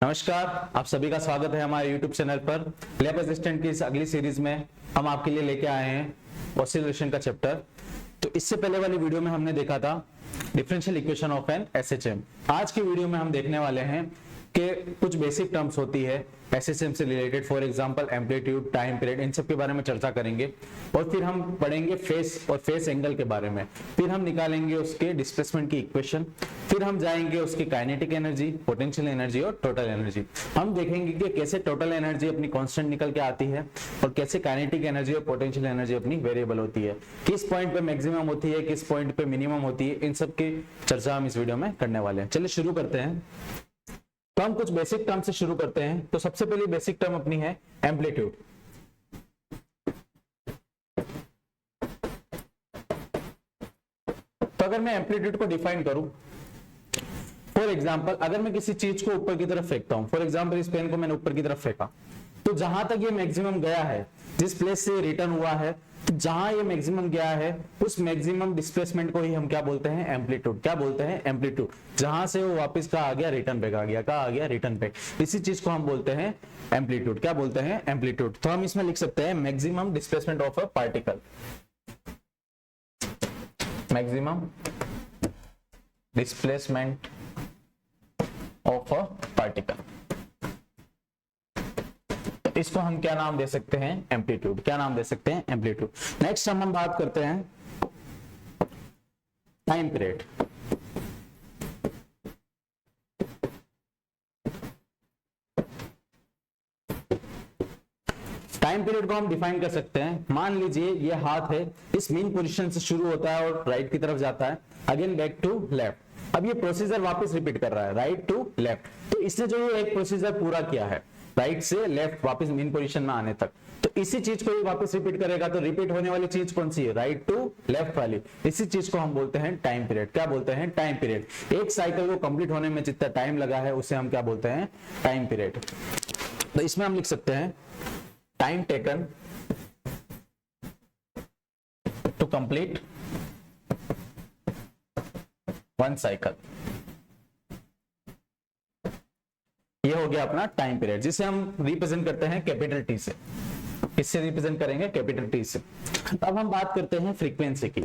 नमस्कार, आप सभी का स्वागत है हमारे YouTube चैनल पर। लैब असिस्टेंट की इस अगली सीरीज में हम आपके लिए लेके आए हैं ऑसिलेशन का चैप्टर। तो इससे पहले वाली वीडियो में हमने देखा था differential equation of an SHM. आज की वीडियो में हम देखने वाले हैं कि कुछ बेसिक टर्म्स होती है एसएचएम से related, for example amplitude, time period, इन सब के बारे में चर्चा करेंगे। और फिर हम पढ़ेंगे फेस और फेस एंगल के बारे में। फिर हम निकालेंगे उसके डिस्प्लेसमेंट की इक्वेशन। फिर हम जाएंगे उसकी काइनेटिक एनर्जी, पोटेंशियल एनर्जी और टोटल एनर्जी। हम देखेंगे कि कैसे टोटल एनर्जी अपनी कांस्टेंट निकल के आती है और कैसे काइनेटिक एनर्जी और पोटेंशियल एनर्जी अपनी वेरिएबल होती है, किस पॉइंट पे मैक्सिमम होती है, किस पॉइंट पे मिनिमम होती है। इन सब की चर्चा हम इस वीडियो में करने वाले हैं। चलिए शुरू करते हैं। तो हम कुछ बेसिक टर्म से शुरू करते हैं। तो सबसे पहली बेसिक टर्म अपनी है एम्पलीट्यूड। तो अगर मैं एम्पलीट्यूड को डिफाइन करूं, फॉर एग्जांपल अगर मैं किसी चीज को ऊपर की तरफ फेंकता हूं, फॉर एग्जांपल इस पेन को मैंने ऊपर की तरफ फेंका, तो जहां तक ये मैक्सिमम गया है, जिस प्लेस से रिटर्न हुआ है, तो जहां ये मैक्सिमम गया है उस मैक्सिमम डिस्प्लेसमेंट को ही हम क्या बोलते हैं? एम्पलीट्यूड। क्या बोलते हैं? एम्पलीट्यूड। जहां से वो वापस कहाँ आ गया? रिटर्न पे आ गया। कहाँ आ गया? रिटर्न पे। इसी चीज को हम बोलते हैं एम्पलीट्यूड। क्या बोलते हैं? एम्पलीट्यूड। तो हम इसमें लिख सकते हैं maximum displacement of a particle. Maximum displacement of a particle, इसको हम क्या नाम दे सकते हैं? एम्पलीट्यूड। क्या नाम दे सकते हैं? एम्पलीट्यूड। नेक्स्ट हम बात करते हैं टाइम पीरियड। टाइम पीरियड को हम डिफाइन कर सकते हैं। मान लीजिए ये हाथ है, इस मीन पोजीशन से शुरू होता है और राइट की तरफ जाता है, अगेन बैक टू लेफ्ट। अब ये प्रोसीजर वापस रिपीट कर रहा है, राइट टू लेफ्ट। तो इसने जो एक प्रोसीजर पूरा किया है, राइट से लेफ्ट वापस मेन पोजीशन में आने तक, तो इसी चीज को ये वापस रिपीट करेगा। तो रिपीट होने वाली चीज कौन सी है? राइट टू लेफ्ट वाली। इसी चीज को हम बोलते हैं टाइम पीरियड। क्या बोलते हैं? Time period. एक साइकिल को कंप्लीट होने में जितना टाइम लगा है उसे हम क्या बोलते हैं? Time period. तो इसमें हम लिख सकते हैं time taken to complete one cycle. ये हो गया अपना टाइम पीरियड, जिसे हम रिप्रेजेंट करते हैं कैपिटल टी से। किससे रिप्रेजेंट करेंगे? कैपिटल टी से। अब हम बात करते हैं फ्रीक्वेंसी की।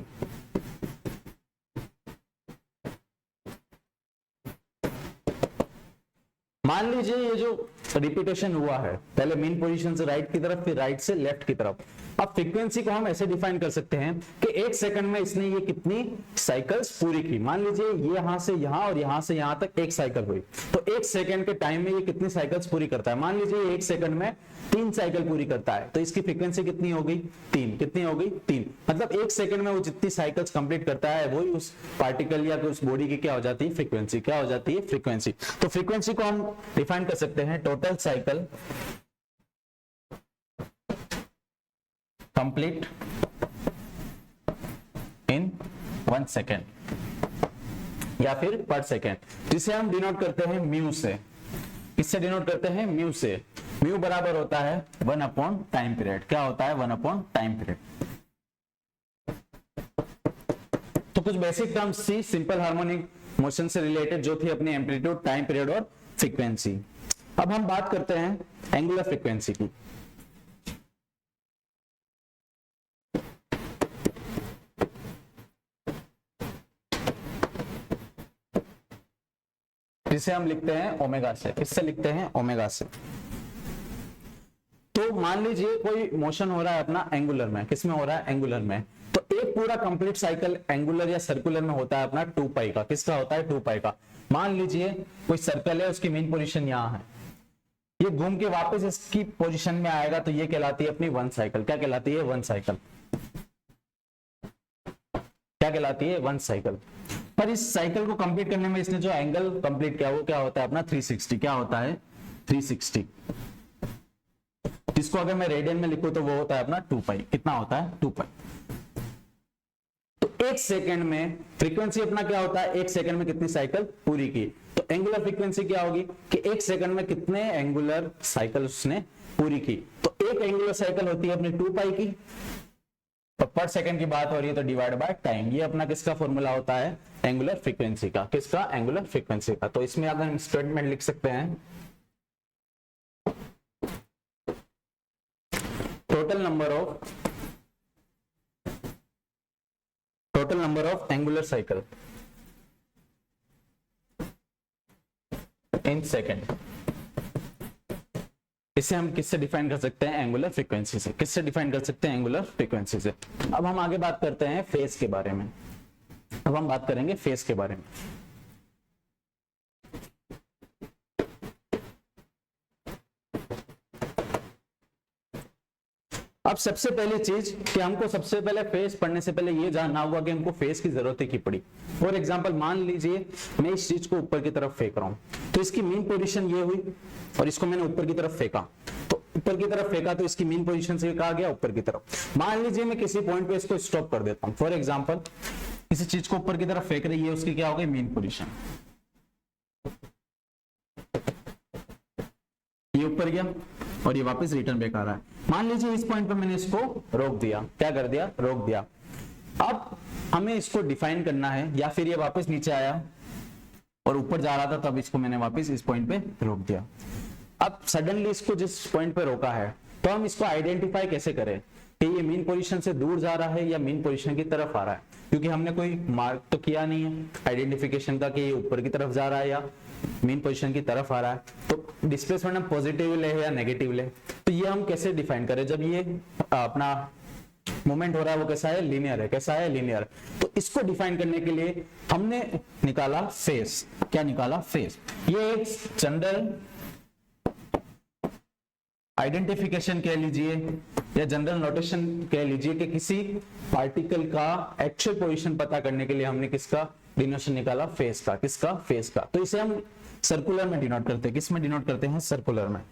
मान लीजिए ये जो रिपीटेशन हुआ है, पहले मेन पोजीशन से राइट की तरफ, फिर राइट से लेफ्ट की तरफ। अब फ्रीक्वेंसी को हम ऐसे डिफाइन कर सकते हैं कि एक सेकंड में इसने ये कितनी साइकिल्स पूरी की। मान लीजिए ये यहां से यहां और यहां से यहां तक एक साइकिल हुई, तो एक सेकंड के टाइम में ये कितनी साइकिल्स पूरी करता है? मान लीजिए एक सेकंड में 3 साइकिल पूरी करता है, तो इसकी फ्रीक्वेंसी कितनी हो गई? 3। कितनी हो गई? 3। मतलब एक सेकंड में वो जितनी साइकिल्स कंप्लीट करता है वही उस पार्टिकल या उस बॉडी की क्या हो जाती है? फ्रीक्वेंसी। क्या हो जाती है? फ्रीक्वेंसी। तो फ्रीक्वेंसी को हम डिफाइन कर सकते हैं total cycle complete in 1 second या फिर पर सेकेंड, जिसे हम डिनोट करते हैं म्यू से। किससे डिनोट करते हैं? म्यू से। म्यू बराबर होता है 1 अपॉन टाइम पीरियड। क्या होता है? 1 अपॉन टाइम पीरियड। तो कुछ बेसिक टर्म्स थी सिंपल हार्मोनिक मोशन से रिलेटेड, जो थी अपनी एम्पलीट्यूड, टाइम पीरियड और फ्रीक्वेंसी। अब हम बात करते हैं एंगुलर फ्रीक्वेंसी की। जिसे हम लिखते हैं ओमेगा से। किससे लिखते हैं? ओमेगा से। तो मान लीजिए कोई मोशन हो रहा है अपना एंगुलर में। किसमें हो रहा है? एंगुलर में। तो एक पूरा कंप्लीट साइकिल एंगुलर या सर्कुलर में होता है अपना 2 पाई का। किसका होता है? 2 पाई का। मान लीजिए कोई सर्कल है, उसकी मेन पोजीशन यहां है, ये घूम के वापस इसकी पोजीशन में आएगा, तो ये कहलाती है अपनी 1 साइकिल। क्या कहलाती है? 1 साइकिल। क्या कहलाती है? 1 साइकिल। पर इस साइकिल को कंप्लीट करने में इसने जो एंगल कंप्लीट किया वो क्या होता है? अपना 360। क्या होता है? 360। इसको अगर मैं रेडियन में लिखूं तो वो होता है अपना 2 पाई। कितना होता है? 2 पाई। तो एक सेकंड में फ्रीक्वेंसी अपना क्या होता है? एक सेकंड में कितनी साइकिल पूरी की। तो एंगुलर फ्रीक्वेंसी क्या होगी कि एक सेकंड में कितने एंगुलर साइकिल उसने पूरी की। तो एक एंगुलर साइकिल होती है अपनी 2 पाई की, तो पर सेकंड की बात हो रही है तो डिवाइड बाय टाइम। ये अपना किसका फॉर्मूला होता है? एंगुलर फ्रीक्वेंसी का। किसका? एंगुलर फ्रीक्वेंसी का। तो इसमें अगर हम स्टेटमेंट लिख सकते हैं total number of angular cycle in second. इसे हम किससे डिफाइन कर सकते हैं? एंगुलर फ्रीक्वेंसी से। किससे डिफाइन कर सकते हैं? एंगुलर फ्रीक्वेंसी से। अब हम आगे बात करते हैं फेज के बारे में। अब हम बात करेंगे फेज के बारे में। अब सबसे पहली चीज कि हमको सबसे पहले फेज पढ़ने से पहले ये जानना होगा कि हमको फेज की जरूरत की पड़ी। फॉर एग्जांपल मान लीजिए मैं इस चीज को ऊपर की तरफ फेंक रहा हूं, तो इसकी मीन पोजीशन ये हुई और इसको मैंने ऊपर की तरफ फेंका, तो ऊपर की तरफ फेंका तो इसकी मीन पोजीशन से कहा गया ऊपर की तरफ। मान लीजिए मैं किसी पॉइंट पे इसको स्टॉप कर देता हूं, फॉर एग्जाम्पल किसी चीज को ऊपर की तरफ फेंक रही है, उसकी क्या होगी? Mean position. ये ऊपर गया और ये वापस रिटर्न बैक आ रहा है। मान लीजिए इस पॉइंट पे मैंने इसको रोक दिया। क्या कर दिया? रोक दिया। अब हमें इसको डिफाइन करना है, या फिर ये वापस नीचे आया और ऊपर जा रहा था, तब इसको मैंने वापस इस पॉइंट पे रोक दिया। अब सडनली इसको जिस पॉइंट पे रोका है, तो हम इसको आइडेंटिफाई कैसे करें कि ये मीन पोजीशन से दूर जा रहा है या मीन पोजीशन की तरफ आ रहा है? क्योंकि हमने कोई मार्क तो किया नहीं है आइडेंटिफिकेशन का कि ये ऊपर की तरफ जा रहा है या मीन पोजीशन की तरफ आ रहा है। तो डिस्प्लेसमेंट हम पॉजिटिव ले या नेगेटिव ले, तो ये हम कैसे डिफाइन करें? जब ये अपना मूवमेंट हो रहा है वो कैसा है? लीनियर है। कैसा है? लीनियर। तो इसको डिफाइन करने के लिए हमने निकाला फेज। क्या निकाला? फेज। ये एक जनरल आइडेंटिफिकेशन कह लीजिए या जनरल नोटेशन कह लीजिए कि किसी पार्टिकल का एक्चुअल पोजीशन पता करने के लिए हमने किसका डिनोशन निकाला? फेज का। किसका? फेज का। तो इसे हम सर्कुलर में डिनोट करते हैं। किस में डिनोट करते हैं? सर्कुलर में।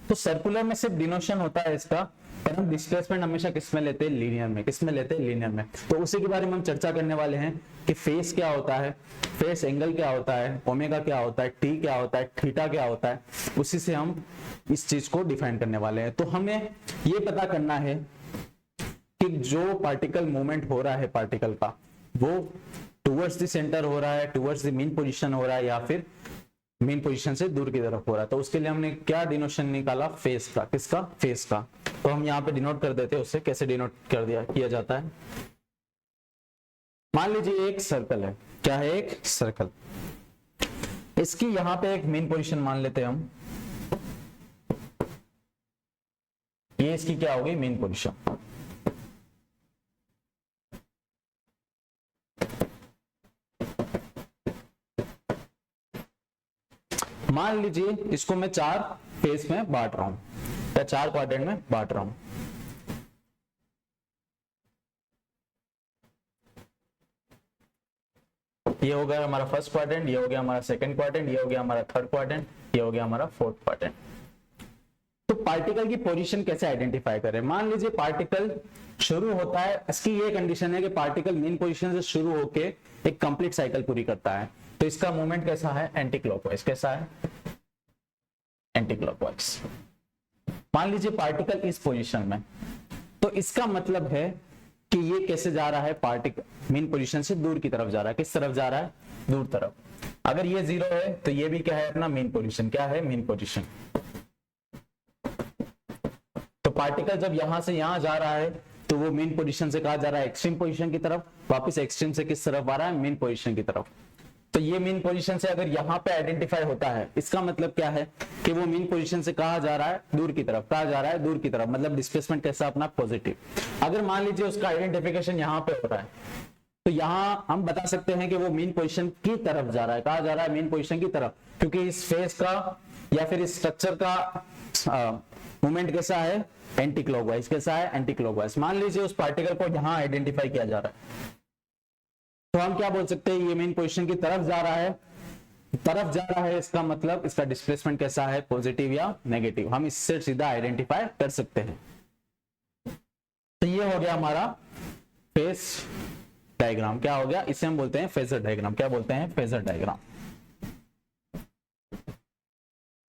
तो सर्कुलर में सिर्फ डिनोशन होता है इसका, और हम डिस्प्लेसमेंट हमेशा किस में लेते हैं? लीनियर में। किस में लेते हैं? लीनियर में। तो उसी के बारे में हम चर्चा करने वाले हैं कि फेज क्या होता है, फेज एंगल क्या होता है, ओमेगा क्या होता है, टी क्या होता है, थीटा क्या होता है। उसी से हम इस चीज को डिफाइन करने वाले हैं। तो हमें ये पता करना है कि जो पार्टिकल मूवमेंट हो रहा है पार्टिकल का, वो टुवर्ड्स द सेंटर हो रहा है, टुवर्ड्स द मीन पोजीशन हो रहा है, या फिर मीन पोजीशन से दूर की तरफ हो रहा है। तो उसके लिए हमने क्या डिनोशन निकाला? फेज का। किसका? फेज का। तो हम यहाँ पे डिनोट कर देते हैं उससे। कैसे डिनोट कर दिया किया जाता है? मान लीजिए एक सर्कल है। क्या है? एक सर्कल। इसकी यहाँ पे एक मीन पोजीशन मान लेते हैं हम। ये इसकी क्या होगी? Mean position. मान लीजिए इसको मैं 4 फेज में बांट रहा हूं या 4 क्वाड्रेंट में बांट रहा हूं। ये हो गया हमारा फर्स्ट क्वाड्रेंट, ये हो गया हमारा सेकंड क्वाड्रेंट, ये हो गया हमारा थर्ड क्वाड्रेंट, ये हो गया हमारा फोर्थ क्वाड्रेंट। तो पार्टिकल की पोजीशन कैसे आइडेंटिफाई करें? मान लीजिए पार्टिकल शुरू होता है, इसकी ये कंडीशन है कि पार्टिकल मीन पोजीशन से शुरू होके एक कंप्लीट साइकिल पूरी करता है। तो इसका मूवमेंट कैसा है? Anti clockwise. कैसा है? Anti clockwise. मान लीजिए पार्टिकल इस पोजीशन में, तो इसका मतलब है कि ये कैसे जा रहा है? पार्टिकल मीन पोजीशन से दूर की तरफ जा रहा है। किस तरफ जा रहा है? दूर तरफ। अगर ये 0 है तो ये भी क्या है? अपना मीन पोजीशन। क्या है? Mean position. तो पार्टिकल जब यहां से यहां जा रहा है तो वो मीन पोजीशन से कहा जा रहा है एक्सट्रीम पोजीशन की तरफ, वापस एक्सट्रीम से किस तरफ आ रहा है? मीन पोजीशन की तरफ। तो ये मीन पोजीशन से अगर यहाँ पे आइडेंटिफाई होता है, इसका मतलब क्या है कि वो मीन पोजीशन से कहा जा रहा है? दूर की तरफ। कहा जा रहा है? दूर की तरफ। मतलब डिस्प्लेसमेंट कैसा? अपना पॉजिटिव। अगर मान लीजिए उसका आइडेंटिफिकेशन यहाँ पे हो रहा है, तो यहाँ हम बता सकते हैं कि वो मीन पोजीशन की तरफ जा रहा है। कहा जा रहा है? मीन पोजीशन की तरफ। क्योंकि इस फेस का या फिर इस स्ट्रक्चर का मूवमेंट कैसा है? Anti clockwise. कैसा है? Anti clockwise. मान लीजिए उस पार्टिकल को यहाँ आइडेंटिफाई किया जा रहा है, तो हम क्या बोल सकते हैं? ये मेन पोजीशन की तरफ जा रहा है। तरफ जा रहा है इसका मतलब इसका डिस्प्लेसमेंट कैसा है? पॉजिटिव या नेगेटिव। हम इससे सीधा आइडेंटिफाई कर सकते हैं। तो ये हो गया हमारा फेज डायग्राम। क्या हो गया? इसे हम बोलते हैं फेजर डायग्राम। क्या बोलते हैं? Phasor diagram.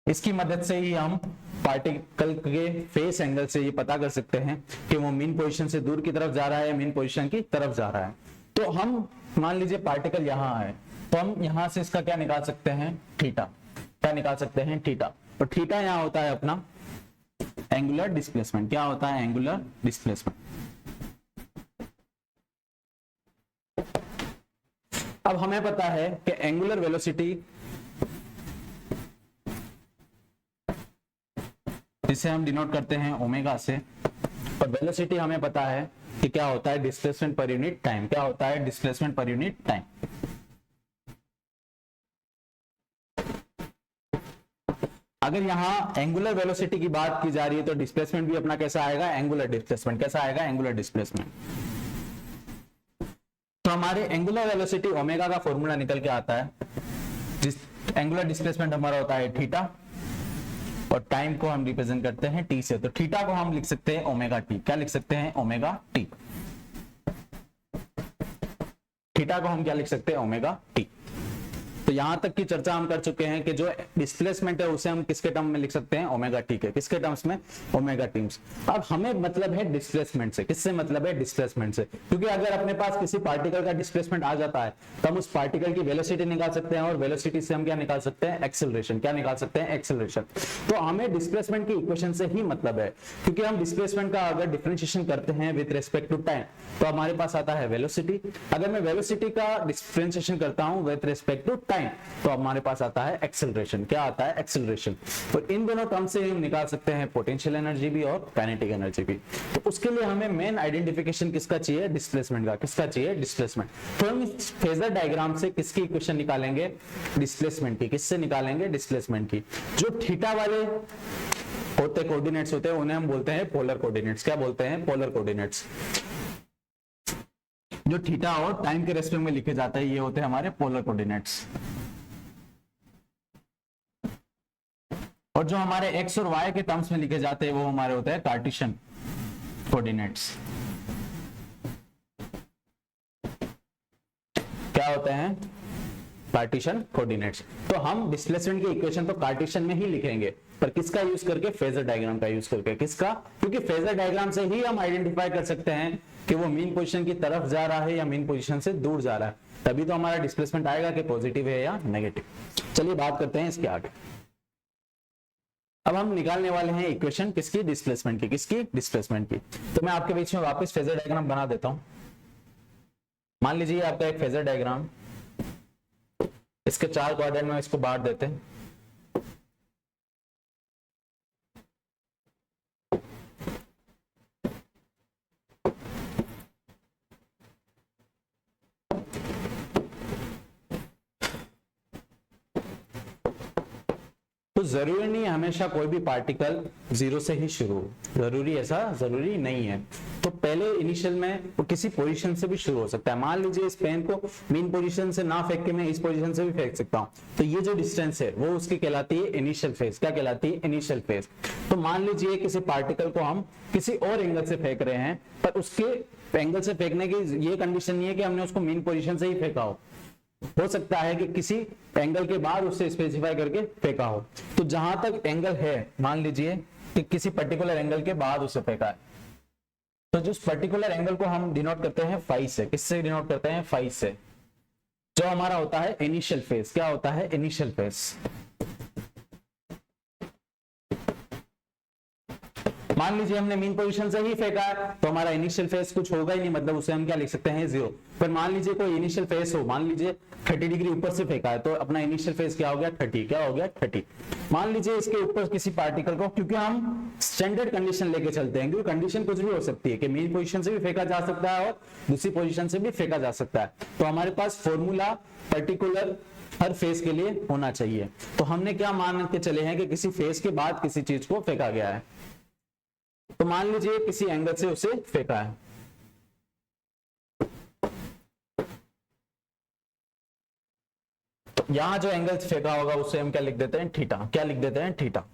इसकी मदद से ही हम पार्टिकल के फेस एंगल से ये पता कर सकते हैं कि वो मीन पोजीशन से दूर की तरफ जा रहा है या मीन पोजीशन की तरफ जा रहा है। तो हम मान लीजिए पार्टिकल यहां है, तो हम यहां से इसका क्या निकाल सकते हैं? थीटा। क्या निकाल सकते हैं? थीटा। और थीटा यहां होता है अपना एंगुलर डिस्प्लेसमेंट। क्या होता है एंगुलर डिस्प्लेसमेंट। अब हमें पता है कि एंगुलर वेलोसिटी, जिसे हम डिनोट करते हैं ओमेगा से, और वेलोसिटी हमें पता है कि क्या होता है डिस्प्लेसमेंट पर यूनिट टाइम। क्या होता है डिस्प्लेसमेंट पर यूनिट टाइम। अगर यहां एंगुलर वेलोसिटी की बात की जा रही है तो डिस्प्लेसमेंट भी अपना कैसा आएगा एंगुलर डिस्प्लेसमेंट। कैसा आएगा एंगुलर डिस्प्लेसमेंट। तो हमारे एंगुलर वेलोसिटी ओमेगा का फॉर्मूला निकल के आता है, जिस एंगुलर डिस्प्लेसमेंट हमारा होता है थीटा, और टाइम को हम रिप्रेजेंट करते हैं टी से। तो थीटा को हम लिख सकते हैं ओमेगा टी। क्या लिख सकते हैं ओमेगा टी। थीटा को हम क्या लिख सकते हैं ओमेगा टी। तो यहां तक की चर्चा हम कर चुके हैं कि जो डिस्प्लेसमेंट है उसे हम किसके टर्म में लिख सकते हैं ओमेगा टी के। किसके टर्म्स में ओमेगा टीम्स। अब हमें मतलब है डिस्प्लेसमेंट से। किससे मतलब है डिस्प्लेसमेंट से, क्योंकि अगर अपने पास किसी पार्टिकल का डिस्प्लेसमेंट आ जाता है तो हम उस पार्टिकल की वेलोसिटी निकाल सकते हैं, और वेलोसिटी से हम क्या निकाल सकते हैं एक्सेलरेशन। क्या निकाल सकते हैं एक्सेलरेशन। तो हमें डिस्प्लेसमेंट की इक्वेशन से ही मतलब है, क्योंकि हम डिस्प्लेसमेंट का अगर डिफरेंशिएशन करते हैं विद रिस्पेक्ट टू टाइम तो हमारे पास आता है वेलोसिटी। अगर मैं वेलोसिटी का डिफरेंशिएशन करता हूं विद रिस्पेक्ट टू टाइम तो हमारे पास आता है एक्सेलरेशन। क्या आता है एक्सेलरेशन। तो इन दोनों टर्म से हम निकाल सकते हैं पोटेंशियल एनर्जी भी और काइनेटिक एनर्जी भी। तो उसके लिए हमें मेन आइडेंटिफिकेशन किसका चाहिए डिस्प्लेसमेंट का। किसका चाहिए डिस्प्लेसमेंट। तो हम फेजर डायग्राम से किसकी इक्वेशन निकालेंगे डिस्प्लेसमेंट की। किससे निकालेंगे डिस्प्लेसमेंट की। जो थीटा वाले होते कोऑर्डिनेट्स होते हैं उन्हें हम बोलते हैं पोलर कोऑर्डिनेट्स। क्या बोलते हैं पोलर कोऑर्डिनेट्स। जो थीटा और टाइम के रेस्पेक्ट में लिखे जाते हैं ये होते हैं हमारे पोलर कोऑर्डिनेट्स। और जो हमारे x और y के टर्म्स में लिखे जाते हैं वो हमारे होते हैं कार्टेशियन कोऑर्डिनेट्स। क्या होते हैं कार्टेशियन कोऑर्डिनेट्स। तो हम डिस्प्लेसमेंट की इक्वेशन तो कार्टेशियन में ही लिखेंगे, पर किसका यूज करके फेजर डायग्राम का यूज करके। किसका, क्योंकि फेजर डायग्राम से ही हम आइडेंटिफाई कर सकते हैं कि वो मीन पोजीशन की तरफ जा रहा है या मीन पोजीशन से दूर जा रहा है, तभी तो हमारा डिस्प्लेसमेंट आएगा कि पॉजिटिव है या नेगेटिव। चलिए बात करते हैं इसके आगे। अब हम निकालने वाले हैं इक्वेशन किसकी डिस्प्लेसमेंट की। किसकी डिस्प्लेसमेंट की। तो मैं आपके बीच में वापस फेजर डायग्राम बना देता हूं। मान लीजिए आपका एक फेजर डायग्राम, इसके 4 क्वाड्रेंट में इसको बांट देते हैं। तो जरूरी नहीं हमेशा कोई भी पार्टिकल जीरो से ही शुरू हो, जरूरी ऐसा जरूरी नहीं है। तो पहले इनिशियल में वो किसी पोजीशन से भी शुरू हो सकता है। मान लीजिए इस पेन को मीन पोजीशन से ना फेंक के मैं इस पोजीशन से भी फेंक सकता हूं, तो ये जो डिस्टेंस है वो उसकी कहलाती है इनिशियल फेज। क्या कहलाती है इनिशियल फेज। तो मान लीजिए किसी पार्टिकल को हम किसी और एंगल से फेंक रहे हैं, पर उसके एंगल से फेंकने की ये कंडीशन नहीं है कि हमने उसको मीन पोजीशन से ही फेंका हो सकता है कि किसी एंगल के बाद उससे स्पेसिफाई करके फेंका हो। तो जहां तक एंगल है, मान लीजिए कि किसी पर्टिकुलर एंगल के बाद उसे फेंका है, तो जिस पर्टिकुलर एंगल को हम डिनोट करते हैं फाई से। किससे डिनोट करते हैं फाई से, जो हमारा होता है इनिशियल फेज। क्या होता है इनिशियल फेज। मान लीजिए हमने मीन पोजीशन से ही फेंका है तो हमारा इनिशियल फेज कुछ होगा ही नहीं, मतलब उसे हम क्या लिख सकते हैं जीरो। पर मान लीजिए कोई इनिशियल फेज हो, मान लीजिए 30 डिग्री ऊपर से फेंका है तो अपना इनिशियल फेज क्या हो गया 30। क्या हो गया 30। मान लीजिए इसके ऊपर किसी पार्टिकल को, क्योंकि हम स्टैंडर्ड कंडीशन लेके चलते हैं, क्योंकि कंडीशन कुछ भी हो सकती है कि मीन पोजीशन से भी फेंका जा सकता है और दूसरी पोजीशन से भी फेंका जा सकता है। तो हमारे पास फॉर्मूला पर्टिकुलर हर फेज के लिए होना चाहिए। तो हमने क्या मान के चले हैं कि किसी फेज के बाद किसी चीज को फेंका गया है। तो मान लीजिए किसी एंगल से उसे फेंका है, तो यहां जो एंगल से फेंका होगा उसे हम क्या लिख देते हैं थीटा। क्या लिख देते हैं थीटा।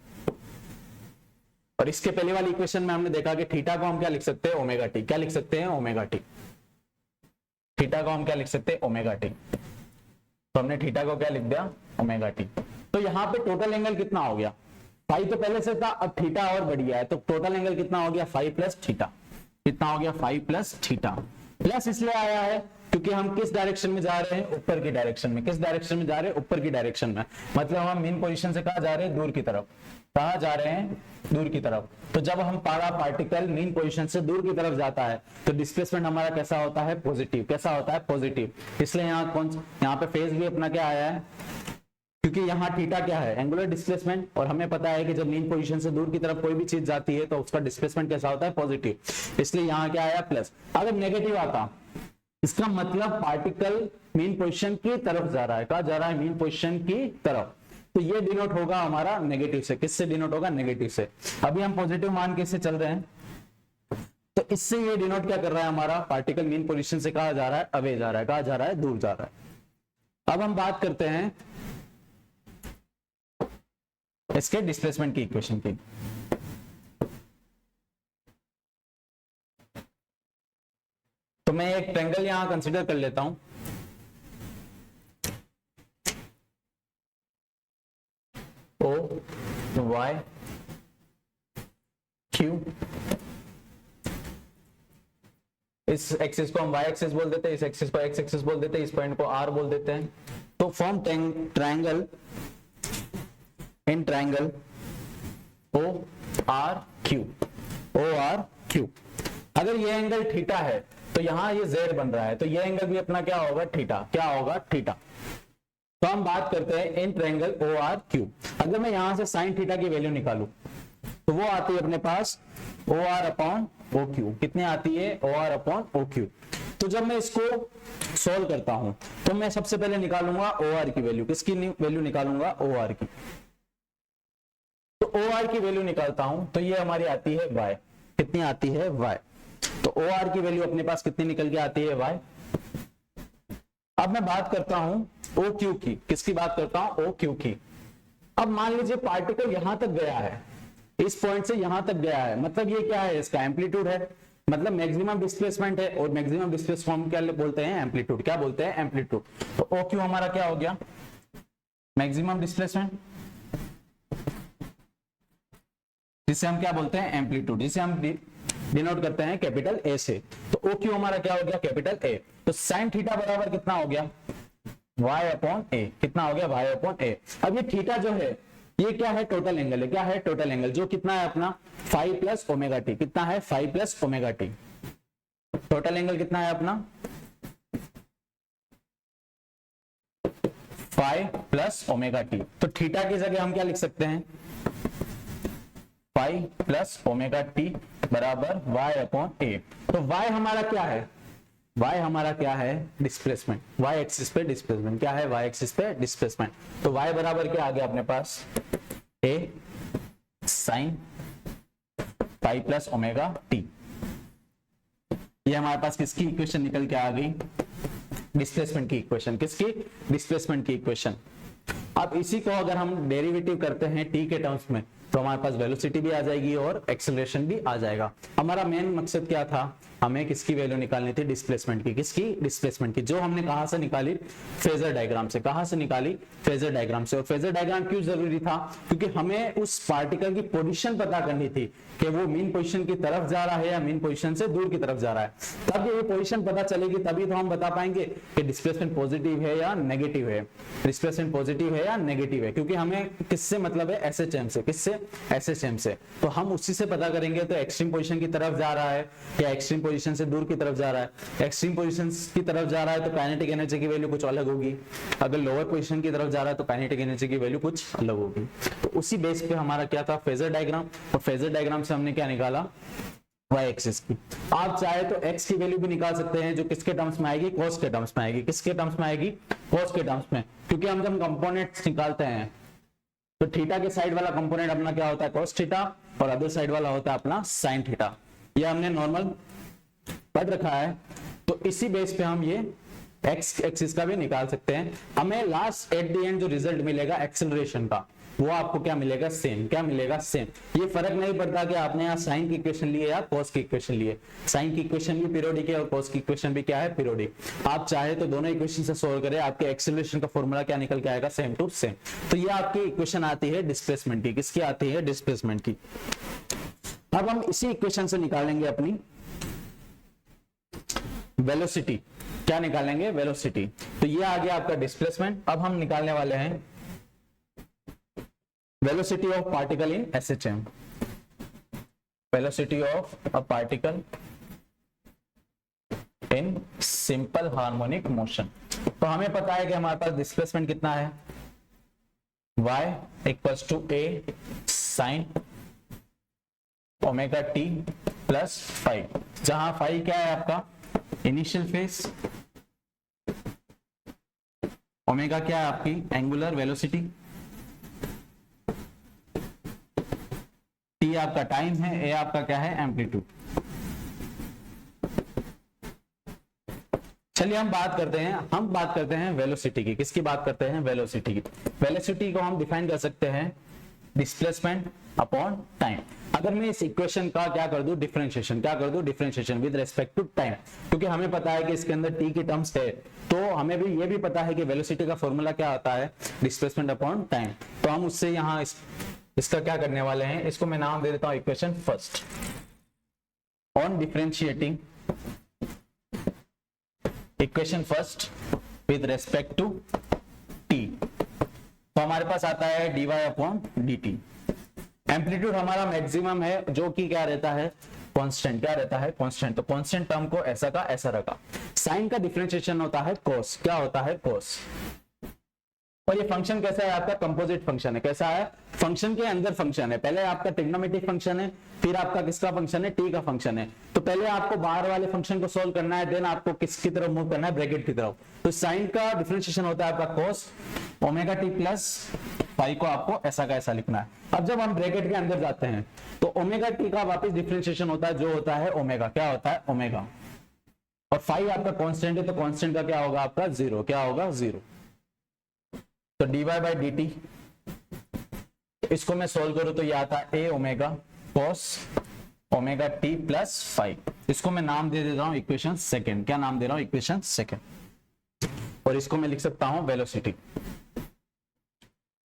और इसके पहले वाली इक्वेशन में हमने देखा कि थीटा को हम क्या लिख सकते हैं ओमेगा टी। क्या लिख सकते हैं ओमेगा टी। थीटा को हम क्या लिख सकते हैं ओमेगा टी। तो हमने थीटा को क्या लिख दिया ओमेगा टी। तो यहां पे टोटल एंगल कितना हो गया, फाई तो पहले से था, अब थीटा और बढ़ गया है, तो टोटल एंगल कितना हो गया फाई प्लस थीटा। कितना हो गया फाई प्लस थीटा। प्लस इसलिए आया है क्योंकि हम किस डायरेक्शन में जा रहे हैं, ऊपर की डायरेक्शन में। किस डायरेक्शन में जा रहे हैं, ऊपर की डायरेक्शन में। मतलब हम मेन पोजीशन से कहां जा रहे हैं, दूर की तरफ। कहां जा रहे हैं, दूर की तरफ। तो जब हम पार्टिकल मेन पोजीशन से दूर की तरफ जाता है तो डिस्प्लेसमेंट हमारा कैसा होता है, पॉजिटिव। कैसा होता है, पॉजिटिव। इसलिए यहाँ पे फेज भी अपना क्या आया है, क्योंकि यहाँ थीटा क्या है, एंगुलर डिस्प्लेसमेंट, और हमें पता है कि जब मेन पोजीशन से दूर की तरफ कोई भी चीज जाती है तो उसका डिस्प्लेसमेंट कैसा होता है, पॉजिटिव। इसलिए यहाँ क्या आया, प्लस। अगर नेगेटिव आता, इसका मतलब पार्टिकल मेन पोजीशन की तरफ जा रहा है। कहां जा रहा है, मेन पोजीशन की तरफ। तो ये डिनोट होगा हमारा नेगेटिव से। किससे डिनोट होगा, नेगेटिव से। अभी हम पॉजिटिव मान के इससे चल रहे हैं, तो इससे ये डिनोट क्या कर रहा है, हमारा पार्टिकल मेन पोजीशन से कहां जा रहा है, अवे जा रहा है। कहां जा रहा है, दूर जा रहा है। अब हम बात करते हैं इसके डिस्प्लेसमेंट की इक्वेशन की। तो मैं एक ट्रायंगल यहां कंसीडर कर लेता हूं। O Y Q, इस एक्सिस को हम y एक्सिस बोल देते हैं, इस एक्सिस को x एक्सिस बोल देते हैं, इस पॉइंट को R बोल देते हैं। तो form triangle in triangle ORQ। ORQ, अगर ये एंगल थीटा है तो यहां ये z बन रहा है, तो ये एंगल भी अपना क्या होगा, थीटा। क्या होगा, थीटा। तो हम बात करते हैं इन ट्रायंगल ORQ। अगर मैं यहां से साइन थीटा की वैल्यू निकालूं तो वो आती है अपने पास OR अपॉन OQ। कितनी आती है, OR अपॉन OQ। तो जब मैं इसको सोल्व करता हूं तो मैं सबसे पहले निकालूंगा OR की वैल्यू। किसकी वैल्यू निकालूंगा, OR की। तो OR की वैल्यू निकालता हूं तो ये हमारी आती है y। कितनी आती है, y। तो OR की वैल्यू अपने पास कितनी निकल के आती है, y। अब मैं बात करता हूं OQ की। किसकी बात करता हूं, OQ की। अब मान लीजिए पार्टिकल यहां तक गया है, इस पॉइंट से यहां तक गया है, मतलब ये क्या है, इसका एम्पलीट्यूड है, मतलब मैक्सिमम डिस्प्लेसमेंट है। और मैक्सिमम डिस्प्लेसमेंट क्या बोलते हैं, एम्पलीट्यूड। क्या बोलते हैं, एम्पलीट्यूड। तो OQ हमारा क्या हो गया, मैक्सिमम डिस्प्लेसमेंट, जिसे हम क्या बोलते हैं, एम्पलीट्यूड, जिसे हम डिनोट करते हैं कैपिटल A से। तो OQ हमारा क्या हो गया, कैपिटल A। तो साइन थीटा बराबर कितना हो गया, y अपॉन a। कितना हो गया, y अपॉन a। अब ये थीटा जो है ये क्या है, टोटल एंगल है। क्या है, टोटल एंगल, जो कितना है अपना 5 प्लस ओमेगा टी। कितना है, 5 plus omega T. Total angle कितना है अपना 5 प्लस ओमेगा टी। तो थीटा की जगह हम क्या लिख सकते हैं, 5 प्लस ओमेगा टी बराबर y अपॉन a। तो y हमारा क्या है, y हमारा क्या है, डिस्प्लेसमेंट। y एक्सिस पे डिस्प्लेसमेंट क्या है, y एक्सिस पे डिस्प्लेसमेंट। तो y बराबर क्या आ गया अपने पास, a sine 5 plus omega t. ये हमारे पास किसकी इक्वेशन निकल के आ गई, डिस्प्लेसमेंट की इक्वेशन। किसकी, डिस्प्लेसमेंट की इक्वेशन। अब इसी को अगर हम डेरिवेटिव करते हैं t के टर्म्स में तो हमारे पास वेलोसिटी भी आ जाएगी और एक्सेलरेशन भी आ जाएगा। हमारा मेन मकसद क्या था, हमें किसकी वैल्यू निकालनी थी, डिस्प्लेसमेंट की। किसकी, डिस्प्लेसमेंट की, जो हमने कहां से निकाली, फेजर डायग्राम से। कहां से निकाली, फेजर डायग्राम से। और फेजर डायग्राम क्यों जरूरी था, क्योंकि हमें उस पार्टिकल की पोजीशन पता करनी थी कि वो मेन पोजीशन की तरफ जा रहा है या मेन पोजीशन से दूर की तरफ जा रहा है। तब ये पोजीशन पता चलेगी, तभी तो हम बता पाएंगे कि डिस्प्लेसमेंट पॉजिटिव है या नेगेटिव है, डिस्प्लेसमेंट पॉजिटिव है या नेगेटिव है। क्योंकि हमें किससे मतलब है, एसएचएम से। किससे, एसएचएम से। तो हम उसी से पता करेंगे तो एक्सट्रीम पोजीशन की तरफ जा रहा है या एक्सट्रीम पोजीशन से दूर की तरफ जा रहा है। एक्सट्रीम पोजीशन की तरफ जा रहा है तो काइनेटिक एनर्जी की वैल्यू कुछ अलग होगी, अगर लोअर पोजीशन की तरफ जा रहा है तो काइनेटिक एनर्जी की वैल्यू कुछ अलग होगी। तो उसी बेस पे हमारा क्या था, फेजर डायग्राम। और फेजर डायग्राम से हमने क्या निकाला, y एक्सिस की। आप चाहे तो x की वैल्यू भी निकाल सकते हैं, जो किसके टर्म्स में आएगी, cos के टर्म्स में आएगी। किसके टर्म्स में आएगी, cos के टर्म्स में। क्योंकि हम जब कंपोनेंट्स निकालते हैं तो थीटा के साइड वाला कंपोनेंट अपना क्या होता है, cos थीटा, और अदर साइड वाला होता है अपना sin थीटा। ये हमने नॉर्मल पढ़ रखा है। तो इसी बेस पे हम ये x एक्सिस का भी निकाल सकते हैं। हमें लास्ट एट द एंड जो रिजल्ट मिलेगा एक्सेलरेशन का, वो आपको क्या मिलेगा, सेम। क्या मिलेगा, सेम। ये फर्क नहीं पड़ता कि आपने यहाँ साइन की इक्वेशन ली है या कॉस की इक्वेशन ली है। साइन की इक्वेशन भी पीरियोडिक है और कॉस की इक्वेशन भी क्या है, पीरियोडिक। आप चाहे तो दोनों इक्वेशन से सोल्व करें, आपके एक्सेलरेशन का फॉर्मूला क्या निकल के आएगा, सेम टू सेम। तो ये आपकी इक्वेशन आती है डिस्प्लेसमेंट की। किसकी आती है, डिस्प्लेसमेंट की। अब हम इसी इक्वेशन से निकालेंगे अपनी वेलोसिटी। क्या निकालेंगे? वेलोसिटी। तो ये आ गया आपका डिस्प्लेसमेंट। अब हम निकालने वाले हैं velocity of particle in SHM. Velocity of a particle in simple harmonic motion. तो हमें पता है कि हमारे पास डिस्प्लेसमेंट कितना है, y equals to a sine omega t plus five, जहां फाइव क्या है आपका इनिशियल फेज, ओमेगा क्या है आपकी एंगुलर वेलोसिटी, t आपका टाइम है, a आपका क्या है एम्पलीट्यूड। चलिए हम बात करते हैं वेलोसिटी की। किसकी बात करते हैं? वेलोसिटी की। वेलोसिटी को हम डिफाइन कर सकते हैं डिस्प्लेसमेंट अपॉन टाइम। अगर मैं इस इक्वेशन का क्या कर दूं differentiation with respect to time, क्योंकि हमें पता है कि इसके अंदर t की टर्म्स है, तो हमें भी ये भी पता है कि वेलोसिटी का फॉर्मूला क्या होता है, डिस्प्लेसमेंट अपॉन टाइम। तो हम उससे यहाँ इसका क्या करने वाले हैं, इसको मैं नाम दे देता हूं equation first. On differentiating equation first with respect to t, तो हमारे पास आता है dy अपॉन dt। एम्पलीट्यूड हमारा मैक्सिमम है, जो कि क्या रहता है कांस्टेंट। क्या रहता है? कांस्टेंट। तो कांस्टेंट टर्म को ऐसा का ऐसा रखा। साइन का डिफरेंशिएशन होता है cos। क्या होता है? cos। और ये फंक्शन कैसा है आपका? कंपोजिट फंक्शन है। कैसा है? फंक्शन के अंदर फंक्शन है। पहले आपका ट्रिग्नोमेट्रिक फंक्शन है, फिर आपका किसका फंक्शन है? t का फंक्शन है। तो पहले आपको बाहर वाले फंक्शन को सोल्व करना है, देन आपको किसकी तरफ मूव करना है? ब्रैकेट की तरफ। तो साइन का डिफरेंशिएशन होता है आपका cos omega t plus five को आपको ऐसा का ऐसा लिखना है। अब जब हम ब्रैकेट के अंदर जाते हैं तो ओमेगा t का वापस डिफरेंशिएशन होता है, जो होता है ओमेगा। क्या होता है? ओमेगा। और फाइव आपका कांस्टेंट है, तो कांस्टेंट का क्या होगा आपका? जीरो। क्या होगा? जीरो। तो dy बाई डी टी, इसको मैं सोल्व करूं तो ये आता है a omega cos omega t plus five. इसको मैं नाम दे देता हूं इक्वेशन सेकेंड। क्या नाम दे रहा हूं? Equation second. और इसको मैं लिख सकता हूं वेलोसिटी।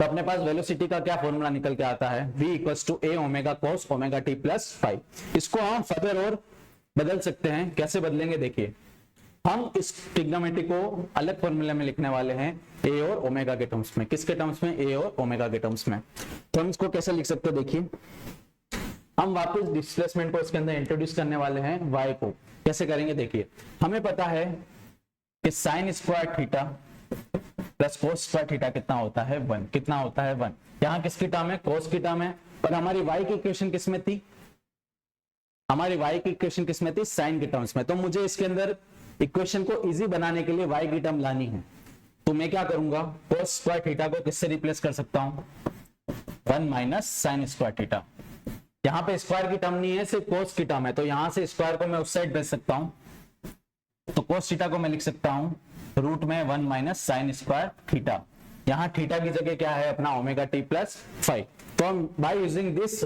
तो अपने पास वेलोसिटी का क्या फॉर्मूला निकल के आता है? v equals to a omega cos omega t plus five. इसको हम फर्दर और बदल सकते हैं। कैसे बदलेंगे? देखिए, हम इस ट्रिग्नोमेट्री को अलग फॉर्मूले में लिखने वाले हैं a और ओमेगा के टर्म्स में। किसके टर्म्स में? a और ओमेगा के टर्म्स में। तो हम इसको कैसे लिख सकते हैं? देखिए, हम वापस डिस्प्लेसमेंट को इसके अंदर इंट्रोड्यूस करने वाले हैं y को। कैसे करेंगे? देखिए, हमें पता है कि sine square theta plus cos square theta कितना होता है? 1। कितना होता है? 1। यहाँ किसकी टर्म है? कोस की टर्म है। और हमारी y की इक्वेशन किसमें थी? हमारी y की इक्वेशन किसमें थी? साइन के टर्म्स में। तो मुझे इसके अंदर इक्वेशन को इजी बनाने के लिए y की टर्म लानी है। तो मैं क्या करूंगा? कोस स्क्वायर थीटा को किससे रिप्लेस कर सकता हूं? 1 माइनस साइन स्क्वायर थीटा। यहां पे स्क्वायर की टर्म नहीं है, सिर्फ कोस की टर्म है। तो यहां से स्क्वायर को मैं उस साइड भेज सकता हूं। तो कोस थीटा को मैं लिख सकता हूं रूट में 1 माइनस साइन स्क्वायर थीटा। यहां थीटा की जगह क्या है अपना? Omega t plus five. तो हम by using this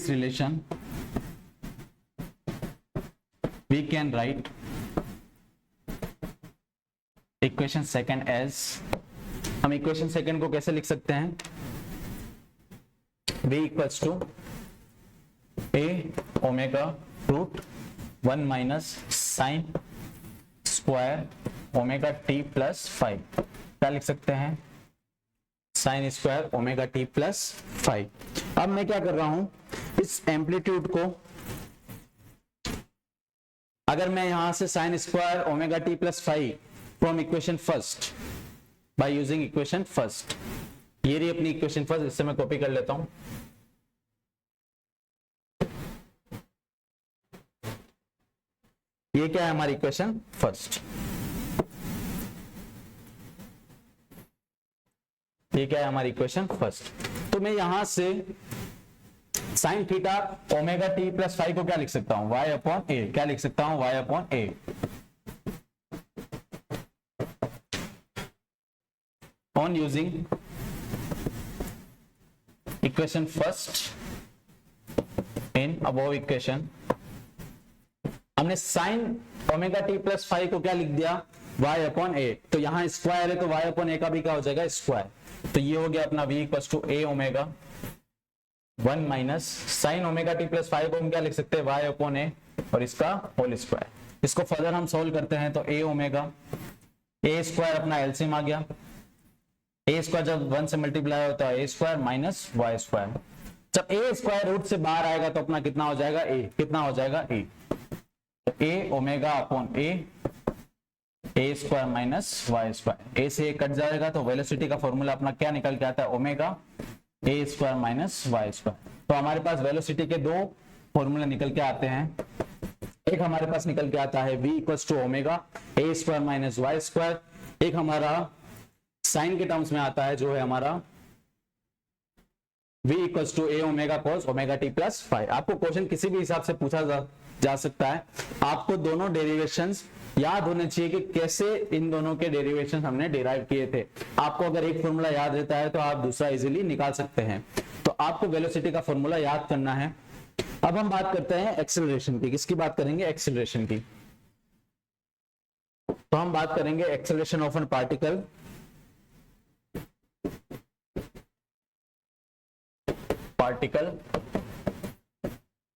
relation we can write equation second as, हम equation second को कैसे लिख सकते हैं? v equals to a omega root 1 minus sin square omega t plus 5। क्या लिख सकते हैं? sin square omega t plus 5। अब मैं क्या कर रहा हूं, इस एम्पलीट्यूड को अगर मैं यहां से sine square omega t plus five from equation first by using equation first, ये रही अपनी इक्वेशन फर्स्ट, इससे मैं कॉपी कर लेता हूं। ये क्या है हमारी इक्वेशन फर्स्ट, ये क्या है हमारी इक्वेशन फर्स्ट। तो मैं यहां से sine theta omega t plus five को क्या लिख सकता हूं? y upon a. क्या लिख सकता हूं? y upon a. On using equation first in above equation, हमने sine omega t plus five को क्या लिख दिया? y upon a. तो यहां स्क्वायर है तो y अपॉन ए का भी क्या हो जाएगा? स्क्वायर। तो ये हो गया अपना v equal to a omega 1 minus sine omega t plus 5 को हम क्या लिख सकते हैं, y अपॉन ए और इसका होल स्क्वायर। इसको फर्दर हम सोल्व करते हैं तो a ओमेगा, ए स्क्वायर अपना एलसीएम आ गया, ए स्क्वायर जब 1 से मल्टीप्लाई होता है ए स्क्वायर माइनस वाई स्क्वायर। जब ए स्क्वायर रूट से बाहर आएगा तो अपना कितना हो जाएगा, ए कितना हो जाएगा, ए ओमेगा अपॉन ए स्क्वायर माइनस वाई स्क्वायर। ए से ए कट जाएगा तो वेलोसिटी का फॉर्मूला अपना क्या निकल के आता है, omega a square minus y square. तो हमारे पास वेलोसिटी के दो फॉर्मूले निकल के आते हैं। एक हमारे पास निकल के आता है v equals to omega a square minus y square. एक हमारा साइन के टर्म्स में आता है जो है हमारा v equals to a omega cos omega t plus 5। आपको क्वेश्चन किसी भी हिसाब से पूछा जा सकता है। आपको दोनों डेरिवेशंस याद होने चाहिए कि कैसे इन दोनों के डेरिवेशन हमने डिराइव किए थे। आपको अगर एक फॉर्मूला याद रहता है तो आप दूसरा इजीली निकाल सकते हैं। तो आपको वेलोसिटी का फॉर्मूला याद करना है। अब हम बात करते हैं एक्सेलरेशन की। किसकी बात करेंगे, एक्सेलरेशन की। तो हम बात करेंगे acceleration of an particle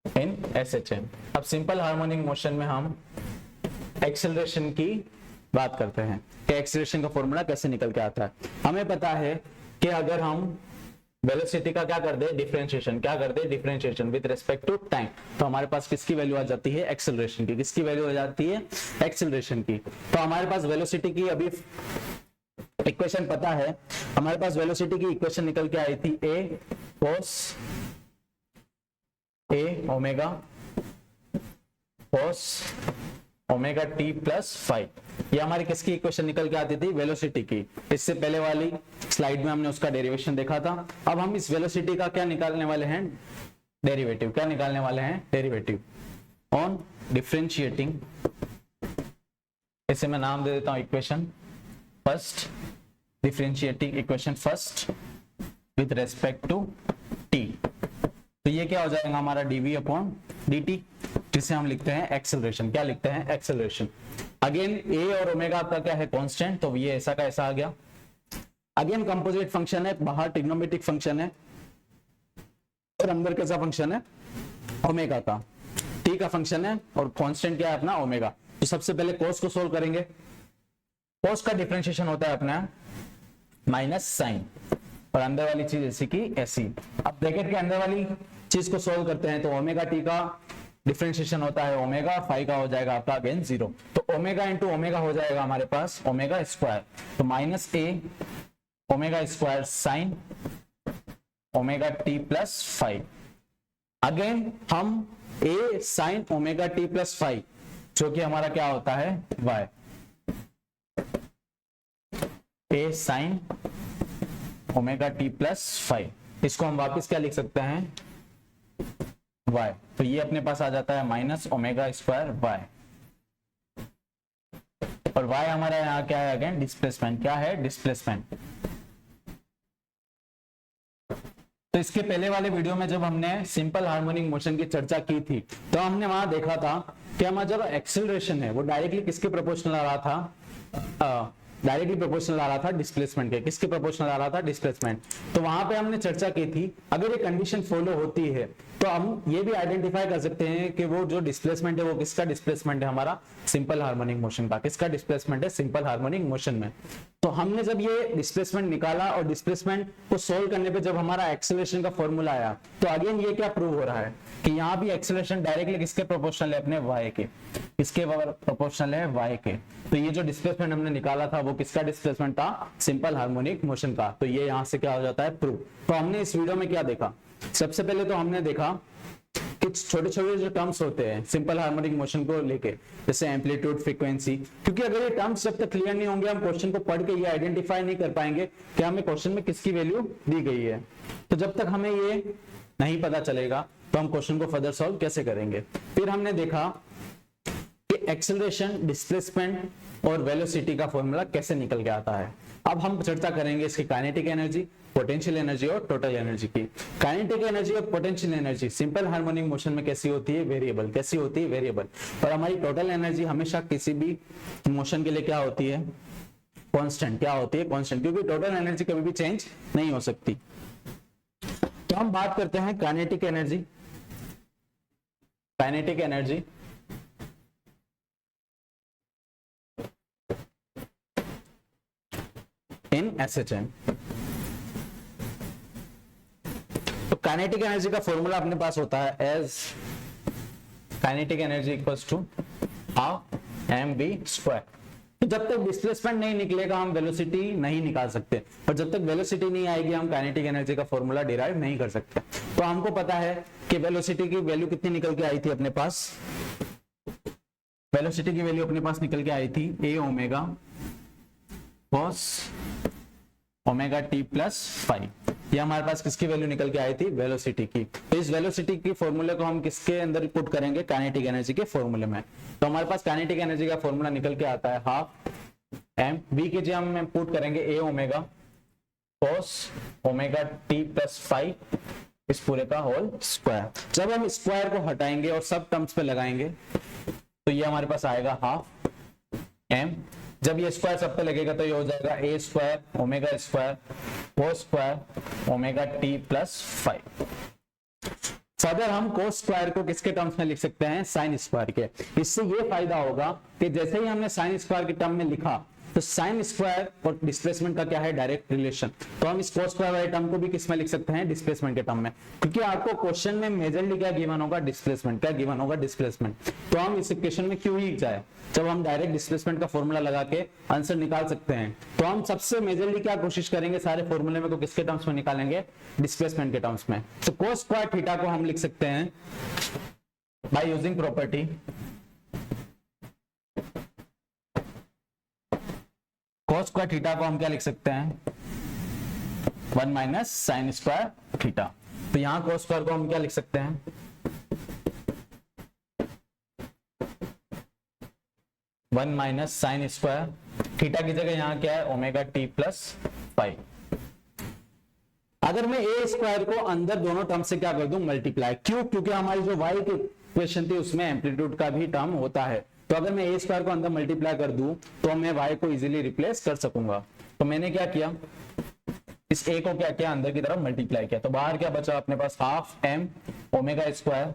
in SHM. अब सिंपल हार्मोनिक मोशन में हम एक्सेलरेशन की बात करते हैं कि एक्सेलरेशन का फॉर्मूला कैसे निकल के आता है। हमें पता है कि अगर हम वेलोसिटी का क्या कर दे, डिफरेंशिएशन, क्या कर दे, differentiation with respect to time, तो हमारे पास किसकी वैल्यू आ जाती है, एक्सेलरेशन की। किसकी वैल्यू आ जाती है, एक्सेलरेशन की। तो हमारे पास वेलोसिटी की अभी इक्वेशन पता है। हमारे पास वेलोसिटी की इक्वेशन निकल के आई थी a cos a omega cos omega t plus 5। ये हमारी किसकी इक्वेशन निकल के आती थी, वेलोसिटी की। इससे पहले वाली स्लाइड में हमने उसका डेरिवेशन देखा था। अब हम इस वेलोसिटी का क्या निकालने वाले हैं, डेरिवेटिव। क्या निकालने वाले हैं, डेरिवेटिव ऑन डिफरेंशिएटिंग। इसे मैं नाम दे देता हूं equation first, differentiating equation first with respect to t. तो ये क्या हो जाएगा हमारा dv अपॉन dt, जिसे हम लिखते हैं एक्सेलरेशन। क्या लिखते हैं, एक्सेलरेशन। अगेन a और ओमेगा आपका क्या है, कांस्टेंट, तो ये ऐसा का ऐसा आ गया। अगेन कंपोजिट फंक्शन है, बाहर ट्रिग्नोमेट्रिक फंक्शन है और अंदर कैसा फंक्शन है, ओमेगा का। t का फंक्शन है और कांस्टेंट क्या है अपना, ओमेगा। तो सबसे पहले cos को सोल्व करेंगे। cos का डिफरेंशिएशन होता है अपना माइनस साइन, और अंदर वाली चीज ऐसी की ऐसी। अब ब्रैकेट के अंदर वाली चीज को सोल्व करते हैं तो ओमेगा टी का डिफरेंशिएशन होता है ओमेगा, फाई का हो जाएगा आपका अगेन 0। तो ओमेगा इंटू ओमेगा हो जाएगा हमारे पास ओमेगा स्क्वायर, तो minus a omega square sine omega t plus 5। Again हम a sine omega t plus 5, जो कि हमारा क्या होता है, y. A sine omega t plus 5, इसको हम वापस क्या लिख सकते हैं, y। तो ये अपने पास आ जाता है माइनस ओमेगा स्क्वायर y, और y हमारा यहाँ क्या है, अगेन डिस्प्लेसमेंट। क्या है, डिस्प्लेसमेंट। तो इसके पहले वाले वीडियो में जब हमने सिंपल हार्मोनिक मोशन की चर्चा की थी तो हमने वहां देखा था कि हमारा जो एक्सेलरेशन है वो डायरेक्टली किसके प्रोपोर्शनल आ रहा था, डायरेक्टली प्रोपोर्शनल आ रहा था डिस्प्लेसमेंट के। किसके प्रोपोर्शनल आ रहा था, डिस्प्लेसमेंट। तो वहां पे हमने चर्चा की थी अगर ये कंडीशन फॉलो होती है तो हम ये भी आइडेंटिफाई कर सकते हैं कि वो जो डिस्प्लेसमेंट है वो किसका डिस्प्लेसमेंट है, हमारा सिंपल हार्मोनिक मोशन का। किसका डिस्प्लेसमेंट है, सिंपल हार्मोनिक मोशन में। तो हमने जब ये डिस्प्लेसमेंट निकाला और डिस्प्लेसमेंट को सोल्व करने पे जब हमारा एक्सेलरेशन का फॉर्मूला आया तो अगेन ये क्या प्रूव हो रहा है कि यहाँ भी एक्सेलरेशन डायरेक्टली किसके प्रोपोर्शनल है, अपने y के। किसके प्रोपोर्शनल है, y के। तो ये जो डिस्प्लेसमेंट हमने निकाला था वो किसका डिस्प्लेसमेंट था, सिंपल हार्मोनिक मोशन का। तो ये यहाँ से क्या हो जाता है, प्रूव। तो हमने इस वीडियो में क्या देखा, सबसे पहले तो हमने देखा कि छोटे छोटे जो टर्म्स होते हैं सिंपल हार्मोनिक मोशन को लेके, जैसे एम्पलीट्यूड, फ्रीक्वेंसी, क्योंकि अगर ये टर्म्स जब तक क्लियर नहीं होंगे हम क्वेश्चन को पढ़ के ये आइडेंटिफाई नहीं कर पाएंगे कि हमें क्वेश्चन में किसकी वैल्यू दी गई है। तो जब तक हमें ये नहीं पता चलेगा तो हम क्वेश्चन को फर्दर सॉल्व कैसे करेंगे। फिर हमने देखा कि एक्सेलरेशन, डिस्प्लेसमेंट और वेलोसिटी का फॉर्मूला कैसे निकल के आता है। अब हम चर्चा करेंगे इसकी काइनेटिक एनर्जी, पोटेंशियल एनर्जी और टोटल एनर्जी की। काइनेटिक एनर्जी और potential energy simple harmonic motion में कैसी होती है, वेरिएबल। कैसी होती है, वेरिएबल। और हमारी टोटल एनर्जी हमेशा किसी भी मोशन के लिए क्या होती है, कांस्टेंट। क्या होती है, कांस्टेंट, क्योंकि टोटल एनर्जी कभी भी चेंज नहीं हो सकती। तो हम बात करते हैं kinetic energy. Kinetic energy in SHM. तो काइनेटिक एनर्जी का फॉर्मूला अपने पास होता है as kinetic energy equals to half mv²। तो जब तक डिस्प्लेसमेंट नहीं निकलेगा हम वेलोसिटी नहीं निकाल सकते, और जब तक वेलोसिटी नहीं आएगी हम काइनेटिक एनर्जी का फॉर्मूला डिराइव नहीं कर सकते। तो हमको पता है कि वेलोसिटी की वैल्यू कितनी निकल के आई थी अपने पास, वेलोसिटी की वैल्यू अपने पास निकल के आई थी a omega cos omega t plus 5। ये हमारे पास किसकी वैल्यू निकल के आई थी, वेलोसिटी की। तो इस वेलोसिटी की फॉर्मूले को हम किसके अंदर पुट करेंगे, काइनेटिक एनर्जी के फॉर्मूले में। तो हमारे पास काइनेटिक एनर्जी का फॉर्मूला निकल के आता है हाफ m v के जी हम पुट करेंगे a omega cos omega t plus 5 इस पूरे का होल स्क्वायर। जब हम स्क्वायर को हटाएंगे और सब टर्म्स पे लगाएंगे तो ये हमारे पास आएगा हाफ m। जब ये स्क्वायर सब पे लगेगा तो ये हो जाएगा a square omega square cos square omega t plus 5। Further हम cos स्क्वायर को किसके टर्म्स में लिख सकते हैं, साइन स्क्वायर के। इससे ये फायदा होगा कि जैसे ही हमने साइन स्क्वायर के टर्म में लिखा तो साइन स्क्वायर और डिस्प्लेसमेंट का क्या है, डायरेक्ट रिलेशन। तो हम इस cos स्क्वायर वाले टर्म को भी किस में लिख सकते हैं, डिस्प्लेसमेंट के टर्म में, क्योंकि आपको क्वेश्चन में मेजरली क्या गिवन होगा, डिस्प्लेसमेंट। क्या गिवन होगा, डिस्प्लेसमेंट। तो हम इस इक्वेशन में क्यों ही जाए, जब हम डायरेक्ट डिस्प्लेसमेंट का फॉर्मूला लगा के आंसर निकाल सकते हैं। तो हम सबसे मेजरली क्या कोशिश करेंगे, सारे फॉर्मूले में को किसके टर्म्स में निकालेंगे, डिस्प्लेसमेंट के टर्म्स में। तो cos स्क्वायर थीटा को हम लिख सकते हैं by using property cos square theta को हम क्या लिख सकते हैं, 1 माइनस साइन स्क्वायर थीटा। तो यहां cos स्क्वायर को हम क्या लिख सकते हैं, 1 माइनस साइन स्क्वायर थीटा की जगह यहां क्या है, ओमेगा t प्लस 5। अगर मैं a स्क्वायर को अंदर दोनों टर्म से क्या कर दूं, मल्टीप्लाई। क्यों, क्योंकि हमारी जो y की इक्वेशन थी उसमें एम्पलीट्यूड का भी टर्म होता है। तो अगर मैं a स्क्वायर को अंदर मल्टीप्लाई कर दूं तो मैं y को इजीली रिप्लेस कर सकूंगा। तो मैंने क्या किया, इस a को क्या किया, अंदर की तरफ मल्टीप्लाई किया। तो बाहर क्या बचा अपने पास, half m omega square.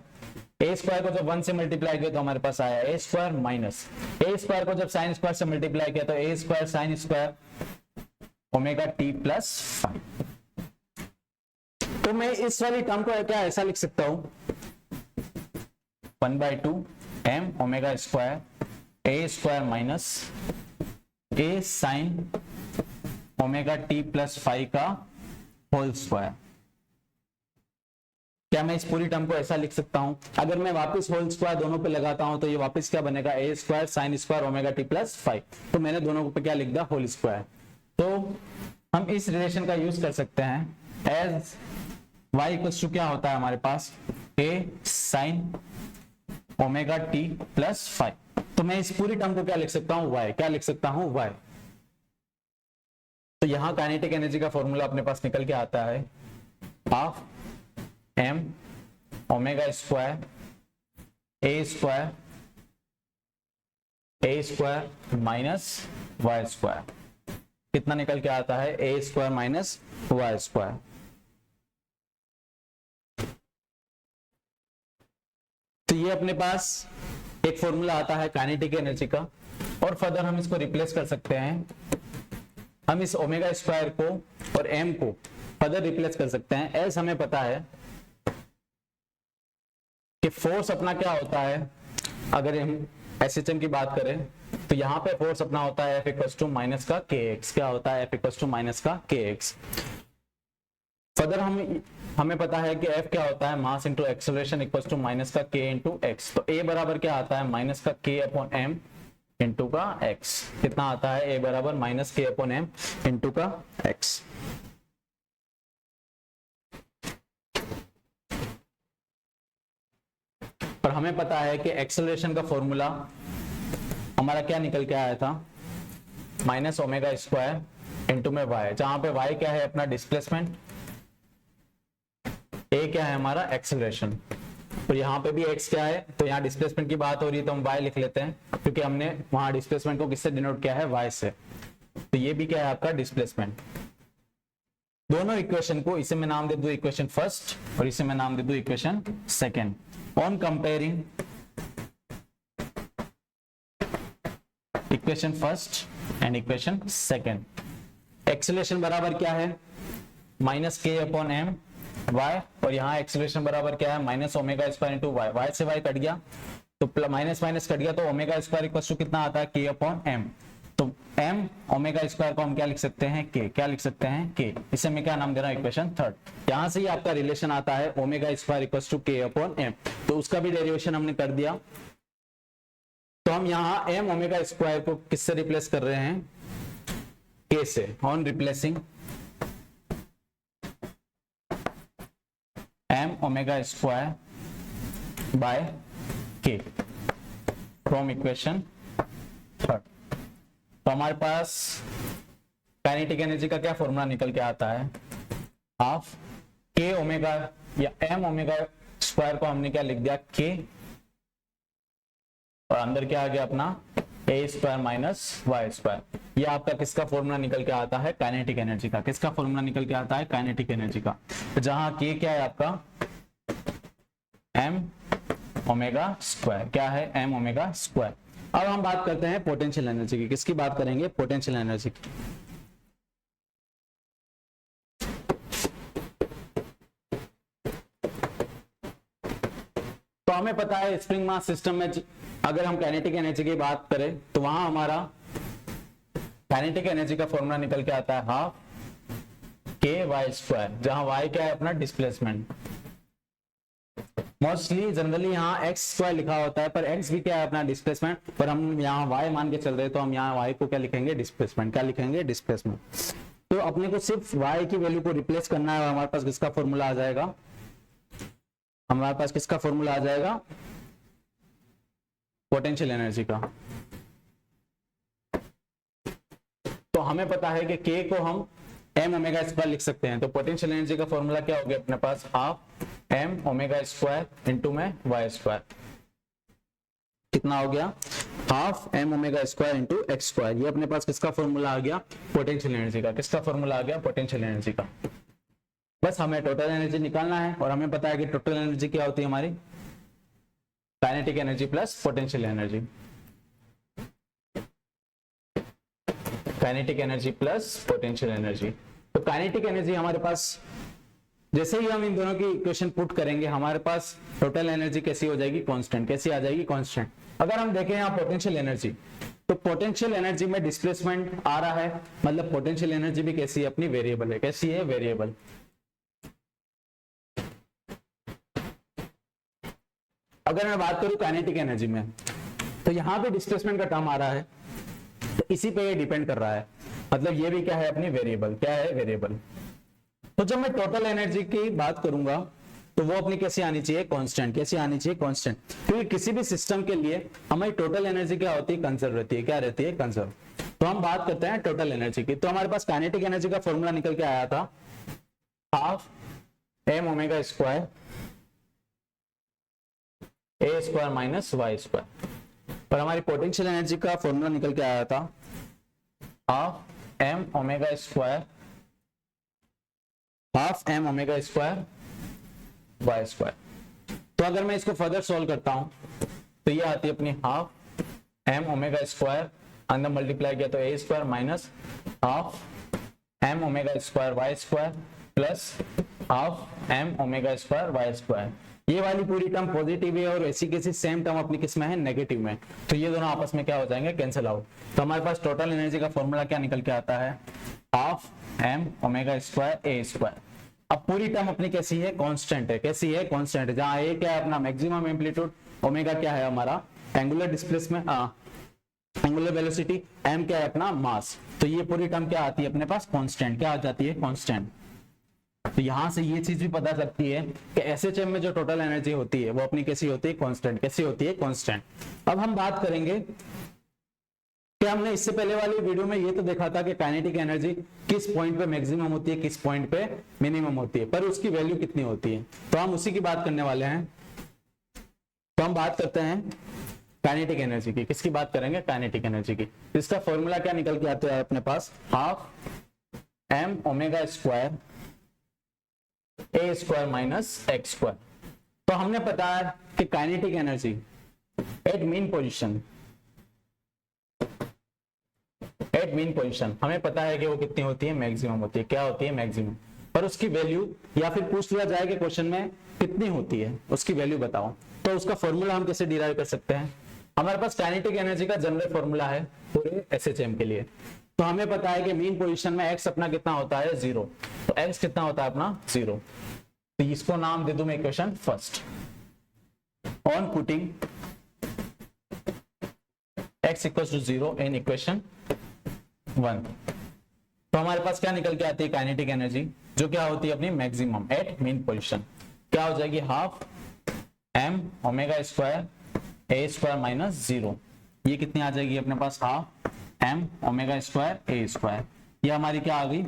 a square को जब 1 से मल्टीप्लाई किया तो हमारे पास आया a square minus a square को जब साइन स्क्वायर से मल्टीप्लाई किया तो a square sine square omega t plus 5। तो मैं इस वाली टर्म को क्या ऐसा लिख सकता हूं, 1/2 m omega square a square minus a sine omega t plus 5 का होल स्क्वायर। क्या मैं इस पूरी टर्म को ऐसा लिख सकता हूं, अगर मैं वापस होल स्क्वायर दोनों पे लगाता हूं तो ये वापस क्या बनेगा, a square sine square omega t plus 5। तो मैंने दोनों पे क्या लिख दिया, होल स्क्वायर। तो हम इस रिलेशन का यूज कर सकते हैं एज y इक्वल्स टू क्या होता है हमारे पास, a sine omega t plus 5। तो मैं इस पूरी टर्म को क्या लिख सकता हूं, y। क्या लिख सकता हूं, y। तो यहां काइनेटिक एनर्जी का फॉर्मूला अपने पास निकल के आता है half m omega square a square minus y square. कितना निकल के आता है, a square minus y square. तो ये अपने पास एक फॉर्मूला आता है काइनेटिक एनर्जी का, और फर्दर हम इसको रिप्लेस कर सकते हैं। हम इस ओमेगा स्क्वायर को और m को फर्दर रिप्लेस कर सकते हैं। एज हमें पता है कि फोर्स अपना क्या होता है, अगर हम एसएचएम की बात करें तो यहां पे फोर्स अपना होता है F इक्वल्स टू माइनस का kx। क्या होता है, F इक्वल्स टू माइनस का kx। फर्दर हमें पता है कि F क्या होता है, mass into acceleration equals to minus का k इंटू एक्स। तो A बराबर क्या आता है, माइनस का k अपॉन m इंटू का x। कितना आता है, A बराबर minus k upon m into का x। पर हमें पता है कि एक्सेलरेशन का फॉर्मूला हमारा क्या निकल के आया था, माइनस ओमेगा स्क्वायर इंटू में y, जहां पे y क्या है अपना डिस्प्लेसमेंट, a क्या है हमारा एक्सेलरेशन। तो यहाँ पे भी x क्या है, तो यहाँ डिस्प्लेसमेंट की बात हो रही है तो हम y लिख लेते हैं, क्योंकि हमने वहां डिस्प्लेसमेंट को किससे डिनोट किया है, y से। तो ये भी क्या है आपका डिस्प्लेसमेंट। दोनों इक्वेशन को, इसे मैं नाम दे दूं इक्वेशन फर्स्ट और इसे मैं नाम दे दूं equation second. On comparing equation first and equation second, acceleration बराबर क्या है माइनस के अपॉन एम वाई, और यहाँ एक्सेलरेशन बराबर क्या है minus omega square into y. Y से वाई कट गया तो माइनस माइनस कट गया तो ओमेगा स्क्वायर इक्वल टू कितना आता है के अपॉन एम। तो एम ओमेगा स्क्वायर को हम क्या लिख सकते हैं के, क्या लिख सकते हैं के। इसे मैं क्या नाम दे रहा हूं इक्वेशन थर्ड। यहां से ही आपका रिलेशन आता है ओमेगा स्क्वायर इक्वल टू के अपॉन एम, तो उसका भी डेरिवेशन हमने कर दिया। तो हम यहाँ एम ओमेगा स्क्वायर को किससे रिप्लेस कर रहे हैं के से। On replacing m omega square by k from equation third, तो हमारे पास काइनेटिक एनर्जी का क्या फॉर्मूला निकल के आता है हाफ के ओमेगा या एम ओमेगा स्क्वायर को हमने क्या लिख दिया के, और अंदर क्या आ गया अपना ए स्क्वायर माइनस वाई स्क्वायर। ये आपका किसका फॉर्मूला निकल के आता है काइनेटिक एनर्जी का। किसका फॉर्मूला निकल के आता है काइनेटिक एनर्जी का, जहां के क्या है आपका एम ओमेगा स्क्वायर, क्या है एम ओमेगा स्क्वायर। अब हम बात करते हैं पोटेंशियल एनर्जी की। किसकी बात करेंगे पोटेंशियल एनर्जी की। तो हमें पता है स्प्रिंग मास सिस्टम में अगर हम काइनेटिक एनर्जी की बात करें तो वहां हमारा काइनेटिक एनर्जी का फॉर्मूला निकल के आता है हाफ के वाई स्क्वायर, जहां वाई क्या है अपना डिस्प्लेसमेंट। मोस्टली जनरली यहाँ एक्स स्क्वायर लिखा होता है पर एक्स भी क्या है अपना डिस्प्लेसमेंट, पर हम यहाँ वाई मान के चल रहे हैं तो हम यहाँ वाई को क्या लिखेंगे डिस्प्लेसमेंट। क्या लिखेंगे डिस्प्लेसमेंट। तो अपने को सिर्फ वाई की वैल्यू को रिप्लेस करना है और हमारे पास किसका फॉर्मूला आ जाएगा, हमारे पास किसका फॉर्मूला आ जाएगा पोटेंशियल एनर्जी का। तो हमें पता है कि के को हम एम ओमेगा स्क्वायर लिख सकते हैं, तो पोटेंशियल एनर्जी का फॉर्मूला क्या हो गया अपने पास half m omega square into में वाई स्क्वायर। कितना हो गया half m omega square into x square. ये अपने पास किसका फॉर्मूला आ गया पोटेंशियल एनर्जी का। किसका फॉर्मूला आ गया पोटेंशियल एनर्जी का। बस हमें टोटल एनर्जी निकालना है और हमें पता है कि टोटल एनर्जी क्या होती है हमारी kinetic energy plus potential energy. Kinetic energy plus potential energy. तो काइनेटिक एनर्जी हमारे पास जैसे ही हम इन दोनों की इक्वेशन पुट करेंगे हमारे पास टोटल एनर्जी कैसी हो जाएगी कांस्टेंट। कैसी आ जाएगी कांस्टेंट। अगर हम देखें यहाँ पोटेंशियल एनर्जी, तो पोटेंशियल एनर्जी में डिस्प्लेसमेंट आ रहा है, मतलब पोटेंशियल एनर्जी भी कैसी है अपनी वेरिएबल है। कैसी है वेरिएबल। अगर मैं बात करूं काइनेटिक एनर्जी में तो यहां पे डिस्प्लेसमेंट का टर्म आ रहा है, तो इसी पे ये डिपेंड कर रहा है, मतलब ये भी क्या है अपनी वेरिएबल। क्या है वेरिएबल। तो जब मैं टोटल एनर्जी की बात करूंगा तो वो अपनी कैसी आनी चाहिए कांस्टेंट। कैसी आनी चाहिए कांस्टेंट, क्योंकि किसी भी सिस्टम के लिए हमारी टोटल एनर्जी क्या होती है कंजर्व रहती है। क्या रहती है कंजर्व। तो हम बात करते हैं टोटल एनर्जी की। तो हमारे पास काइनेटिक एनर्जी का फॉर्मूला निकल के आया था half m omega square a square minus y square, पर हमारी पोटेंशियल एनर्जी का फॉर्मूला निकल के आया था half m omega square half m omega square y square. तो अगर मैं इसको फर्दर सॉल्व करता हूं तो ये आती है अपनी हाफ एम ओमेगा स्क्वायर, अंदर मल्टीप्लाई किया तो a square minus half m omega square y square plus half m omega square y square. ये वाली पूरी टर्म पॉजिटिव है और ऐसी कैसी सेम टर्म अपनी किस में है नेगेटिव में, तो ये दोनों आपस में क्या हो जाएंगे कैंसिल आउट। तो हमारे पास टोटल एनर्जी का फॉर्मूला क्या निकल के आता है half m omega square a square. अब पूरी टर्म अपनी कैसी है कांस्टेंट है। कैसी है कांस्टेंट है, जहां ए क्या है अपना मैक्सिमम एम्पलीट्यूड, ओमेगा क्या है हमारा angular displacement angular velocity, m क्या है अपना मास। तो ये पूरी टर्म क्या आती है अपने पास कांस्टेंट। क्या आ जाती है कांस्टेंट। तो यहां से ये चीज भी पता लगती है कि एसएचएम में जो टोटल एनर्जी होती है वो अपनी कैसी होती है कांस्टेंट। कैसी होती है कांस्टेंट। अब हम बात करेंगे कि हमने इससे पहले वाली वीडियो में ये तो देखा था कि काइनेटिक एनर्जी किस पॉइंट पे मैक्सिमम होती है किस पॉइंट पे मिनिमम होती है, पर उसकी वैल्यू कितनी होती है, तो हम उसी की बात करने वाले हैं। तो हम बात करते हैं काइनेटिक एनर्जी की। किसकी बात करेंगे काइनेटिक एनर्जी की। इसका फॉर्मूला क्या निकल के आता है अपने पास half m omega square a square minus x square. तो हमने पता है कि kinetic energy at mean position, at mean position हमें पता है कि वो कितनी होती है, मैक्सिमम होती है। क्या होती है, मैक्सिमम। पर उसकी वैल्यू, या फिर पूछ लिया जाए कि क्वेश्चन में कितनी होती है, उसकी वैल्यू बताओ, तो उसका फॉर्मूला हम कैसे डिराइव कर सकते हैं। हमारे पास काइनेटिक एनर्जी का जनरल फॉर्मूला है पूरे एसएचएम के लिए। तो हमें पता है कि मीन पोजीशन में एक्स अपना कितना होता है, 0। तो एक्स कितना होता है अपना, 0। तो इसको नाम दे दूं मैं equation first. On putting x equals to 0 in equation 1, तो हमारे पास क्या निकल के आती है, काइनेटिक एनर्जी, जो क्या होती है अपनी मैक्सिमम एट मीन पोजीशन। क्या हो जाएगी, half m omega square a square minus 0। ये कितनी आ जाएगी अपने पास, half m omega square a square. ये हमारी क्या आ गई,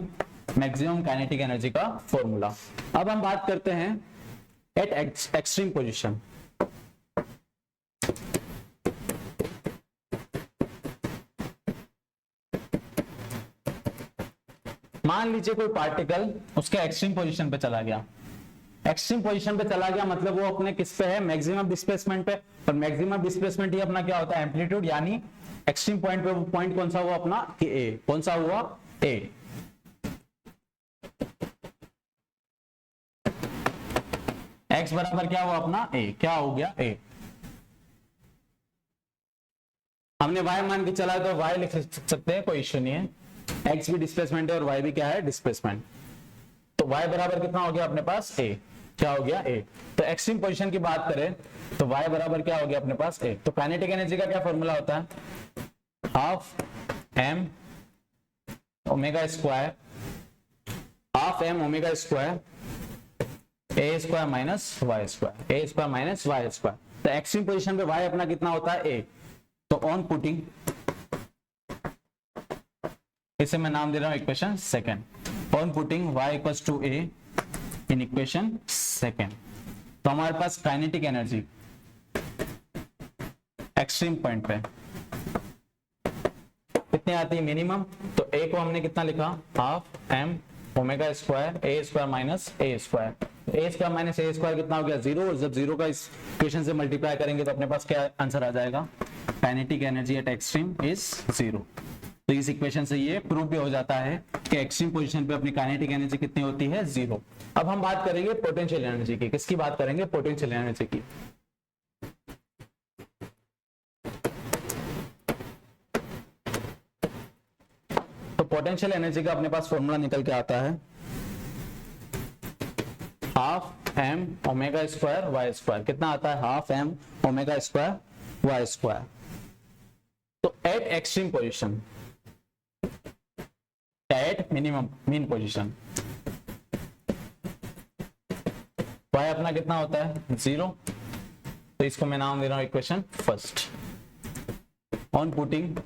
मैक्सिमम काइनेटिक एनर्जी का फॉर्मूला। अब हम बात करते हैं एट एक्सट्रीम पोजीशन। मान लीजिए कोई पार्टिकल उसके एक्सट्रीम पोजीशन पे चला गया। एक्सट्रीम पोजीशन पे चला गया मतलब वो अपने किस पे है, मैक्सिमम डिस्प्लेसमेंट पे। पर मैक्सिमम डिस्प्लेसमेंट ही अपना क्या होता है, एम्पलीट्यूड, यानी एक्सट्रीम पॉइंट पे पॉइंट कौन सा हुआ अपना, कि ए। कौन सा हुआ, ए। एक्स बराबर क्या हुआ अपना, ए। क्या हो गया, ए। हमने y मान के चला तो y लिख सकते हैं, कोई इश्यू नहीं है। x भी डिस्प्लेसमेंट है और y भी क्या है, डिस्प्लेसमेंट। तो y बराबर कितना हो गया अपने पास, a। क्या हो गया, a। तो एक्सट्रीम पोजीशन की बात करें तो y बराबर क्या हो गया अपने पास, a। तो काइनेटिक एनर्जी का क्या फॉर्मूला होता है, half m omega square, half m omega square a square minus y square, a square minus y square. तो एक्सट्रीम पोजीशन पे y अपना कितना होता है, a। तो ऑन पुटिंग, इसे मैं नाम दे रहा हूं equation second. On putting y equals to a in equation second, तो हमारे पास काइनेटिक एनर्जी एक्सट्रीम पॉइंट पे कितनी आती है, मिनिमम। तो a को हमने कितना लिखा, half m omega square a square minus A square. A square minus A square कितना हो गया, 0। और जब 0 का इस इक्वेशन से मल्टीप्लाई करेंगे तो अपने पास क्या आंसर आ जाएगा, kinetic energy eight extreme is 0। तो इस इक्वेशन से ये प्रूव भी हो जाता है कि एक्सट्रीम पोजीशन पे अपनी काइनेटिक एनर्जी कितनी होती है, 0। अब हम बात करेंगे पोटेंशियल एनर्जी की। किसकी बात करेंगे, पोटेंशियल एनर्जी की। तो पोटेंशियल एनर्जी का अपने पास फॉर्मूला निकल के आता है, half m omega square y square. कितना आता है, half m omega square y square. तो at extreme position, at minimum mean position, y अपना कितना होता है, 0। तो इसको मैं नाम दे रहा हूं equation first. On putting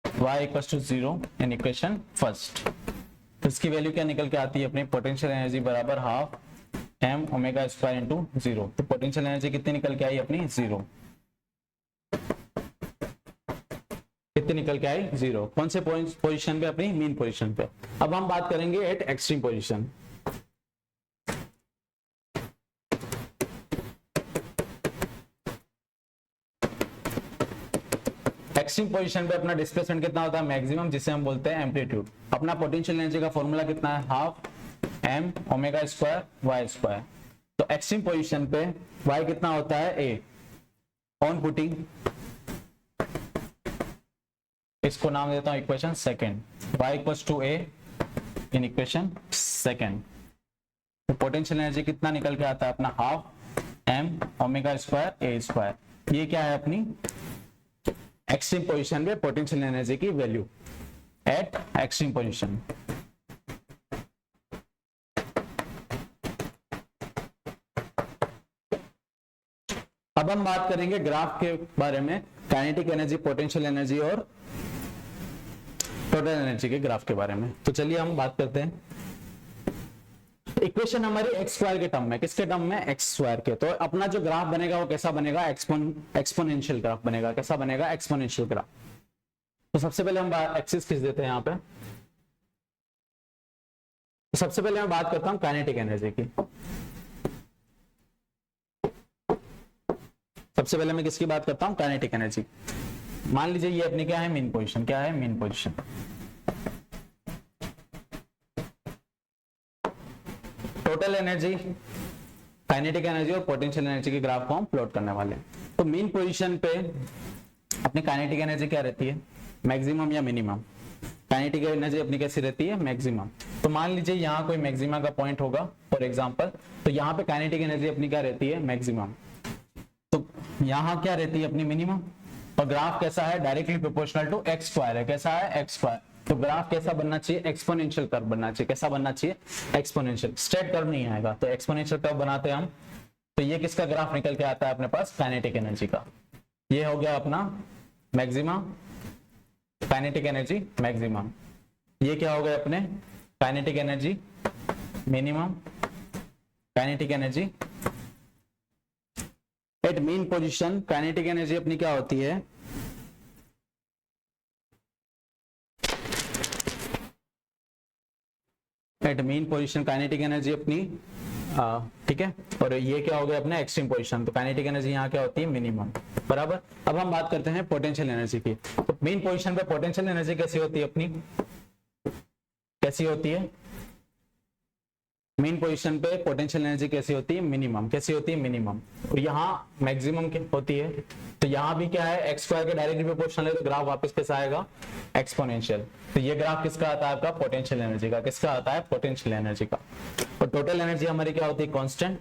y equals to 0 in equation first, तो इसकी वैल्यू क्या निकल के आती है अपनी, पोटेंशियल एनर्जी बराबर half m omega square into 0। तो पोटेंशियल एनर्जी कितनी निकल के आई अपनी, 0। कितनी निकल के आई, 0। कौन से पोजीशन पे, अपनी मीन पोजीशन पे। अब हम बात करेंगे eight extreme position. Extreme position पे अपना डिस्प्लेसमेंट कितना होता है, मैक्सिमम, जिसे हम बोलते हैं एम्पलीट्यूड। अपना पोटेंशियल एनर्जी का फॉर्मूला कितना है, half m omega square y square. तो एक्सट्रीम पोजीशन पे y कितना होता है, a। ऑन पुटिंग, इसको नाम देता हूं equation second, y equals to a in equation second. तो पोटेंशियल एनर्जी कितना निकल के आता है अपना, half m omega square a square. ये क्या है अपनी एक्सट्रीम पोजीशन पे पोटेंशियल एनर्जी की वैल्यू एट एक्सट्रीम पोजीशन। अब हम बात करेंगे ग्राफ के बारे में, काइनेटिक एनर्जी, पोटेंशियल एनर्जी और टोटल एनर्जी के ग्राफ के बारे में। तो चलिए हम बात करते हैं। इक्वेशन हमारी एक्स स्क्वायर के टर्म में, किसके टर्म में, एक्स स्क्वायर के। तो अपना जो ग्राफ बनेगा वो कैसा बनेगा, एक्सपोनेंशियल ग्राफ बनेगा। कैसा बनेगा, एक्सपोनेंशियल ग्राफ। तो सबसे पहले हम एक्सिस खींच देते हैं यहाँ पे, तो सबसे पहले मैं बात करता हूं काइनेटिक एनर्जी की। सबसे पहले मैं किसकी बात करता हूं? Kinetic energy. मान लीजिए ये अपनी क्या है? Mean position. क्या है? Mean position. Total energy, kinetic energy और पोटेंशियल एनर्जी के ग्राफ को हम प्लॉट करने वाले हैं। तो मीन पोजीशन पे अपनी काइनेटिक एनर्जी क्या रहती है? मैक्सिमम या मिनिमम? काइनेटिक एनर्जी अपनी कैसी रहती है? मैक्सिमम। तो मान लीजिए यहाँ कोई मैक्सिमा का पॉइंट होगा फॉर एग्जांपल, तो यहाँ पे काइनेटिक एनर्जी अपनी क्या रहती है? मैक्सिमम। तो यहाँ क्या रहती है? अपनी मिनिमम। और ग्राफ कैसा है? Directly proportional to x square है। कैसा है? X square. तो ग्राफ कैसा बनना चाहिए? एक्सपोनेंशियल कर्व बनना चाहिए। कैसा बनना चाहिए? एक्सपोनेंशियल। स्ट्रेट कर्व नहीं आएगा, तो एक्सपोनेंशियल कर्व बनाते हैं हम। तो ये किसका ग्राफ निकल के आता है अपने पास? काइनेटिक एनर्जी का। ये हो गया अपना मैक्सिमा, काइनेटिक एनर्जी मैक्सिमम। ये क्या हो गया अपने? Kinetic energy minimum, kinetic energy at mean position. Kinetic energy अपनी क्या होती है? At mean position kinetic energy अपनी, ठीक है। और ये क्या हो गया अपने? Extreme position. तो काइनेटिक एनर्जी यहाँ क्या होती है? मिनिमम। बराबर। अब हम बात करते हैं पोटेंशियल एनर्जी की। तो मीन पोजीशन पे पोटेंशियल एनर्जी कैसी होती है अपनी? कैसी होती है? मीन पोजीशन पे पोटेंशियल एनर्जी कैसी होती है? मिनिमम। कैसी होती है? मिनिमम। और यहाँ मैक्सिमम होती है। तो यहाँ भी क्या है? एक्स स्क्वायर के डायरेक्टली प्रोपोर्शनल है, तो ग्राफ वापस कैसा आएगा? एक्सपोनेंशियल। तो ये ग्राफ किसका आता है? आपका पोटेंशियल एनर्जी का। किसका आता है? पोटेंशियल एनर्जी का। और टोटल एनर्जी हमारी क्या होती है? कांस्टेंट।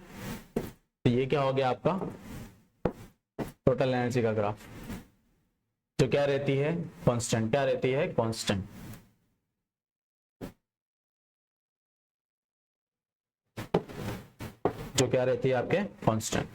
तो ये क्या हो गया आपका? टोटल एनर्जी का ग्राफ, जो क्या रहती है? कांस्टेंट। क्या रहती है? कांस्टेंट। जो क्या रहती है? आपके कांस्टेंट।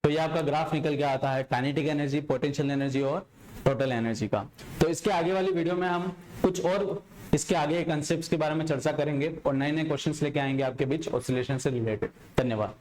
तो ये आपका ग्राफ निकल के आता है काइनेटिक एनर्जी, पोटेंशियल एनर्जी और टोटल एनर्जी का। तो इसके आगे वाली वीडियो में हम कुछ और इसके आगे कंसेप्ट्स के बारे में चर्चा करेंगे और नए नए क्वेश्चंस लेके आएंगे आपके बीच ऑसिलेशन से रिलेटेड। धन्यवाद।